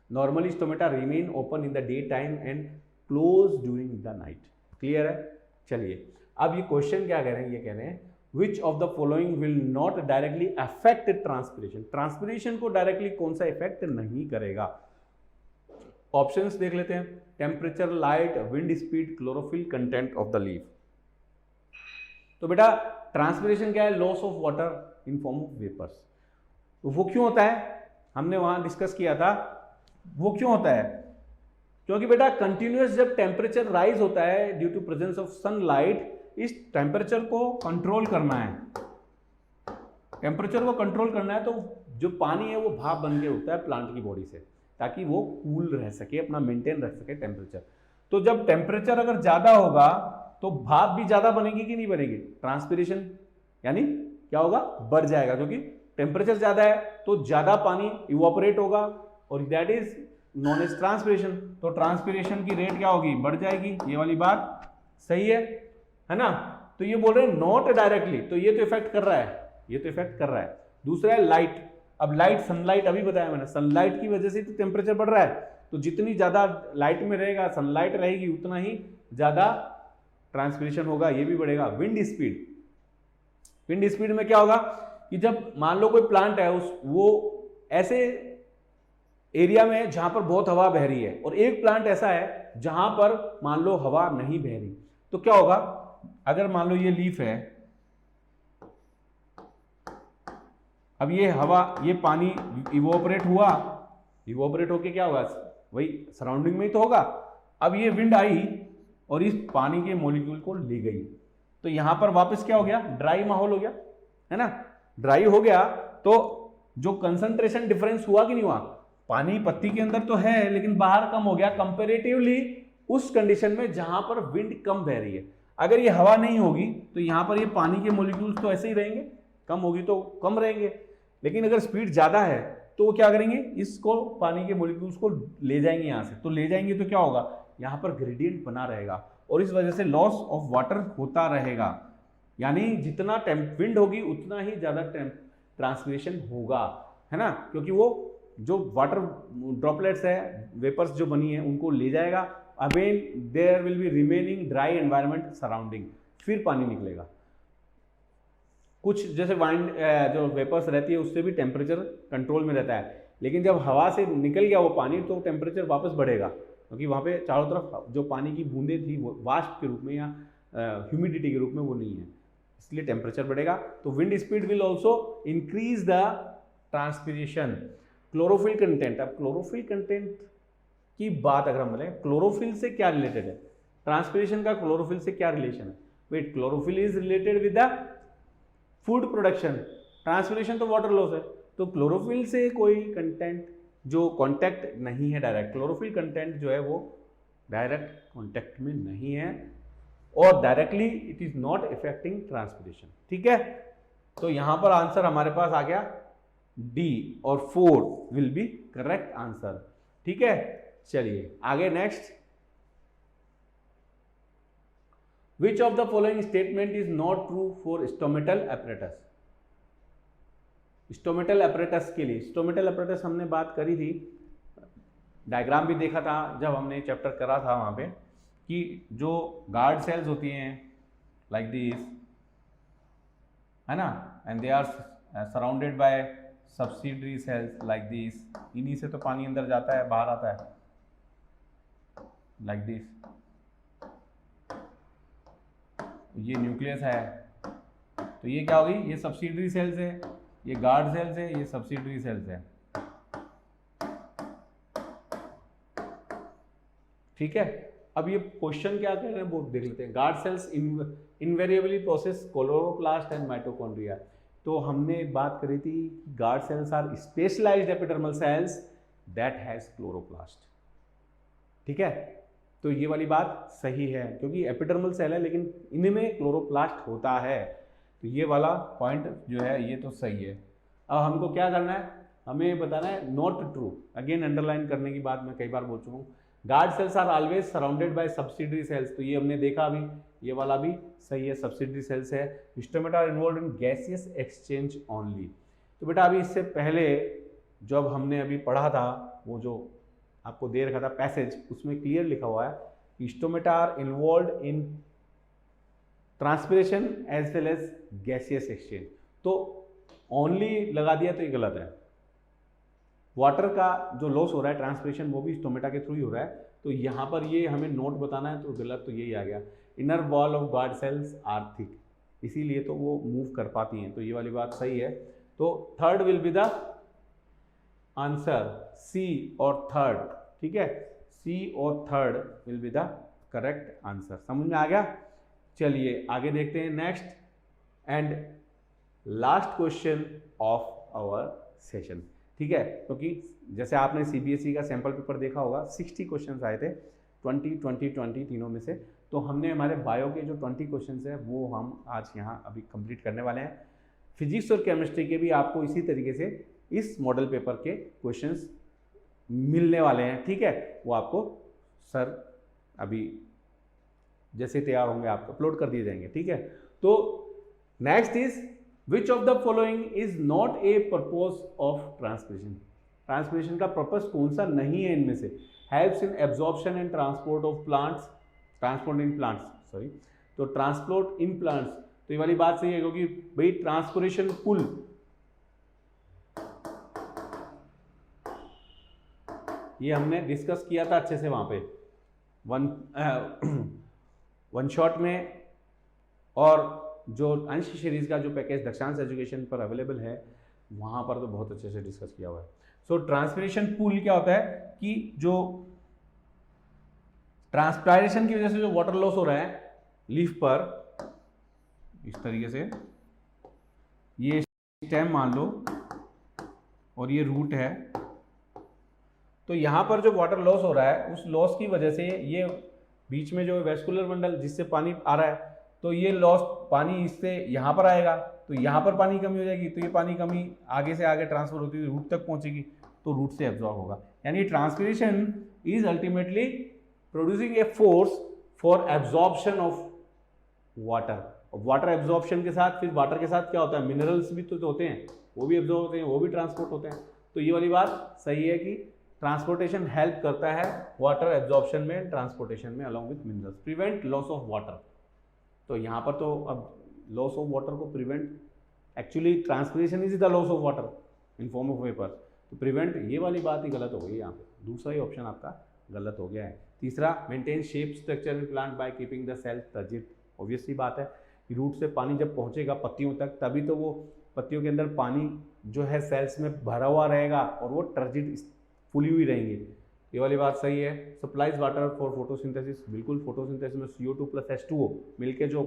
normally stomata remain open in the daytime and close during the night. Clear है? चलिए अब ये question क्या कह रहे हैं, ये कह रहे हैं which of the following will not directly affect transpiration. Transpiration को डायरेक्टली कौन सा इफेक्ट नहीं करेगा? ऑप्शंस देख लेते हैं। Temperature, light, wind speed, chlorophyll content of the leaf. तो बेटा ट्रांसपिरेशन क्या है? Loss of water in form of vapours. तो वो क्यों होता है? हमने वहां डिस्कस किया था वो क्यों होता है। क्योंकि बेटा कंटिन्यूअस जब टेम्परेचर राइज होता है due to presence of sunlight, इस टेम्परेचर को कंट्रोल करना है, टेम्परेचर को कंट्रोल करना है, तो जो पानी है वो भाप बन के होता है प्लांट की बॉडी से, ताकि वो कूल रह सके, अपना मेंटेन रख सके टेम्परेचर। तो जब टेम्परेचर अगर ज्यादा होगा तो भाप भी ज्यादा बनेगी कि नहीं बनेगी? ट्रांसपिरेशन यानी क्या होगा? बढ़ जाएगा, क्योंकि टेम्परेचर ज्यादा है तो ज्यादा पानी इवोपरेट होगा और that is known as transpiration. तो ट्रांसपिरेशन की रेट क्या होगी? बढ़ जाएगी। ये वाली बात सही है ना? तो ये बोल रहे हैं नॉट डायरेक्टली, तो ये तो इफेक्ट कर रहा है, ये तो इफेक्ट कर रहा है। दूसरा है लाइट। अब लाइट, सनलाइट अभी बताया मैंने, सनलाइट की वजह से तो टेम्परेचर बढ़ रहा है, तो जितनी ज्यादा लाइट में रहेगा, सनलाइट रहेगी, उतना ही ज्यादा ट्रांसपिरेशन होगा, ये भी बढ़ेगा। विंड स्पीड, विंड स्पीड में क्या होगा कि जब मान लो कोई प्लांट है वो ऐसे एरिया में जहां पर बहुत हवा बह रही है, और एक प्लांट ऐसा है जहां पर मान लो हवा नहीं बह रही, तो क्या होगा? अगर मान लो ये लीफ है, अब ये हवा, ये पानी इवोपरेट हुआ, इवोपरेट होके क्या होगा? वही सराउंडिंग में ही तो होगा। अब ये विंड आई और इस पानी के मॉलिक्यूल को ले गई, तो यहां पर वापस क्या हो गया? ड्राई माहौल हो गया, है ना? ड्राई हो गया तो जो कंसंट्रेशन डिफरेंस हुआ कि नहीं हुआ? पानी पत्ती के अंदर तो है लेकिन बाहर कम हो गया कंपेरेटिवली उस कंडीशन में जहां पर विंड कम बह रही है। अगर ये हवा नहीं होगी तो यहां पर ये पानी के मॉलिक्यूल्स तो ऐसे ही रहेंगे, कम होगी तो कम रहेंगे, लेकिन अगर स्पीड ज्यादा है तो वो क्या करेंगे? इसको, पानी के मॉलिक्यूल्स को ले जाएंगे यहां से, तो ले जाएंगे तो क्या होगा? यहां पर ग्रेडियंट बना रहेगा और इस वजह से लॉस ऑफ वाटर होता रहेगा। यानी जितना विंड होगी उतना ही ज्यादा ट्रांसपिरेशन होगा, है ना? क्योंकि वो जो वाटर ड्रॉपलेट्स है, वेपर्स जो बनी है, उनको ले जाएगा। Again there will be remaining dry environment surrounding, फिर पानी निकलेगा। कुछ जैसे वाइंड जो वेपर्स रहती है उससे भी टेम्परेचर कंट्रोल में रहता है, लेकिन जब हवा से निकल गया वो पानी तो टेम्परेचर वापस बढ़ेगा, क्योंकि वहाँ पे चारों तरफ जो पानी की बूंदें थी वो वाष्प के रूप में या ह्यूमिडिटी के रूप में वो नहीं है, इसलिए टेम्परेचर बढ़ेगा। तो wind speed will also increase the transpiration. Chlorophyll content, अब क्लोरोफिल कंटेंट की बात अगर हम बोलें, क्लोरोफिल से क्या रिलेटेड है? ट्रांसपिरेशन का क्लोरोफिल से क्या रिलेशन है? Wait, chlorophyll is related with the food production, transpiration तो वाटर लॉस है, तो क्लोरोफिल से कोई कंटेंट जो कांटेक्ट नहीं है डायरेक्ट, क्लोरोफिल कंटेंट जो है वो डायरेक्ट कांटेक्ट में नहीं है और directly it is not affecting transpiration. ठीक है, तो यहां पर आंसर हमारे पास आ गया डी और 4 विल बी करेक्ट आंसर। ठीक है, चलिए आगे next. Which of the following statement is not true for stomatal apparatus? Stomatal apparatus के लिए, स्टोमेटल apparatus हमने बात करी थी, डायग्राम भी देखा था जब हमने चैप्टर करा था वहाँ पे, कि जो गार्ड सेल्स होती हैं लाइक दिस, है ना, and they are surrounded by subsidiary cells like this, इन्हीं से तो पानी अंदर जाता है, बाहर आता है लाइक दिस। ये न्यूक्लियस है, तो ये क्या होगी? ये सब्सिडरी सेल्स है, ये गार्ड सेल्स है, ये सब्सिडरी सेल्स है। ठीक है, अब ये क्वेश्चन क्या कह रहे हैं वो देख लेते हैं। Guard cells invariably process chloroplast and mitochondria. तो हमने बात करी थी guard cells are specialized epidermal cells that has chloroplast. ठीक है, तो ये वाली बात सही है क्योंकि एपिडर्मल सेल है लेकिन इनमें क्लोरोप्लास्ट होता है, तो ये वाला पॉइंट जो है ये तो सही है। अब हमको क्या करना है? हमें बताना है नॉट ट्रू। अगेन अंडरलाइन करने की बात मैं कई बार बोल चुका हूँ। Guard cells are always surrounded by subsidiary cells, तो ये हमने देखा अभी, ये वाला भी सही है, सब्सिडरी सेल्स है। Stomata are involve in gaseous exchange only. तो बेटा अभी इससे पहले जब हमने अभी पढ़ा था वो जो आपको दे रखा था पैसेज, उसमें क्लियर लिखा हुआ है कि stomata are involve in transpiration as well as gaseous exchange. तो ओनली लगा दिया तो ये गलत है। वाटर का जो लॉस हो रहा है ट्रांसपिरेशन वो भी स्टोमेटा के थ्रू ही हो रहा है, तो यहाँ पर ये हमें नोट बताना है, तो गलत तो यही आ गया। Inner wall of guard cells are thick. इसीलिए तो वो मूव कर पाती हैं, तो ये वाली बात सही है। तो third will be the answer, C और थर्ड, ठीक है, सी और third will be the correct answer. समझ में आ गया? चलिए आगे देखते हैं next and last question of our session, ठीक है। क्योंकि जैसे आपने सीबीएसई का सैंपल पेपर देखा होगा, 60 क्वेश्चंस आए थे, 20 तीनों में से। तो हमने हमारे बायो के जो 20 क्वेश्चंस हैं वो हम आज यहाँ अभी कंप्लीट करने वाले हैं। फिजिक्स और केमिस्ट्री के भी आपको इसी तरीके से इस मॉडल पेपर के क्वेश्चंस मिलने वाले हैं, ठीक है। वो आपको सर अभी जैसे तैयार होंगे आपको अपलोड कर दिए जाएंगे, ठीक है। तो next is which of the following is not a purpose of transpiration. Transpiration का पर्पस कौन सा नहीं है इनमें से? Helps in absorption and transport of plants, transport in plants, sorry, तो ट्रांसपोर्ट इन प्लांट्स, तो ये वाली बात सही है, क्योंकि भाई ट्रांसपोर्टेशन पुल, ये हमने डिस्कस किया था अच्छे से वहां पे वन शॉट में, और जो अंश सीरीज का जो पैकेज दक्षांश एजुकेशन पर अवेलेबल है वहां पर तो बहुत अच्छे से डिस्कस किया हुआ है। सो ट्रांसपिरेशन पूल क्या होता है कि जो ट्रांसपायरेशन की वजह से जो वाटर लॉस हो रहा है लीफ पर, इस तरीके से ये स्टेम मान लो और ये रूट है, तो यहाँ पर जो वाटर लॉस हो रहा है उस लॉस की वजह से ये बीच में जो वेस्कुलर बंडल जिससे पानी आ रहा है, तो ये लॉस पानी इससे यहाँ पर आएगा, तो यहाँ पर पानी कमी हो जाएगी, तो ये पानी कमी आगे से आगे ट्रांसफर होती हुई रूट तक पहुँचेगी, तो रूट से एब्जॉर्ब होगा। यानी transpiration is ultimately producing a force for absorption of water. Water absorption के साथ फिर वाटर के साथ क्या होता है, मिनरल्स भी तो होते हैं, वो भी एब्जॉर्ब होते हैं, वो भी ट्रांसपोर्ट होते हैं। तो ये वाली बात सही है कि ट्रांसपोर्टेशन हेल्प करता है वाटर एब्जॉर्प्शन में, ट्रांसपोर्टेशन में along with minerals, prevent loss of water. तो यहाँ पर तो अब लॉस ऑफ वाटर को prevent, actually transpiration is the loss of water in form of vapour, तो प्रिवेंट, ये वाली बात ही गलत हो गई यहाँ पे, दूसरा ही ऑप्शन आपका गलत हो गया है। तीसरा, maintain shape structure in plant by keeping the cells turgid. Obviously बात है कि रूट से पानी जब पहुँचेगा पत्तियों तक, तभी तो वो पत्तियों के अंदर पानी जो है सेल्स में भरा हुआ रहेगा और वो टर्जिड फुली हुई रहेंगी। ये वाली बात सही है। सप्लाइज वाटर फॉर फोटोसिंथेसिस, बिल्कुल फोटोसिंथेसिस में CO2 प्लस H2O मिलके जो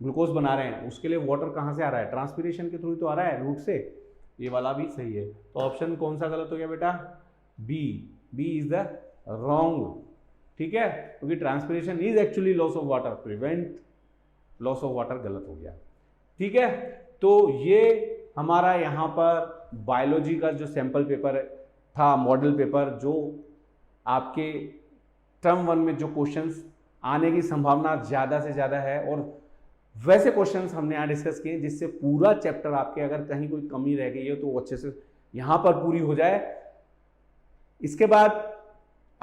ग्लूकोज बना रहे हैं, उसके लिए वाटर कहाँ से आ रहा है, ट्रांसपिरेशन के थ्रू तो आ रहा है रूट से, ये वाला भी सही है। तो ऑप्शन कौन सा गलत हो गया बेटा? बी इज द रॉन्ग, ठीक है, क्योंकि transpiration is actually loss of water, prevent loss of water गलत हो गया, ठीक है। तो ये हमारा यहाँ पर बायोलॉजी का जो सैंपल पेपर था, मॉडल पेपर, जो आपके टर्म 1 में जो क्वेश्चंस आने की संभावना ज़्यादा से ज़्यादा है, और वैसे क्वेश्चंस हमने यहाँ डिस्कस किए जिससे पूरा चैप्टर आपके अगर कहीं कोई कमी रह गई है तो वो अच्छे से यहाँ पर पूरी हो जाए। इसके बाद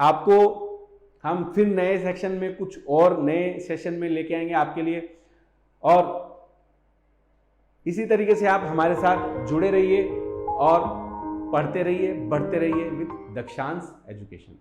आपको हम फिर नए सेक्शन में कुछ और नए सेशन में लेके आएंगे आपके लिए, और इसी तरीके से आप हमारे साथ जुड़े रहिए और पढ़ते रहिए, बढ़ते रहिए विद दक्षांश एजुकेशन।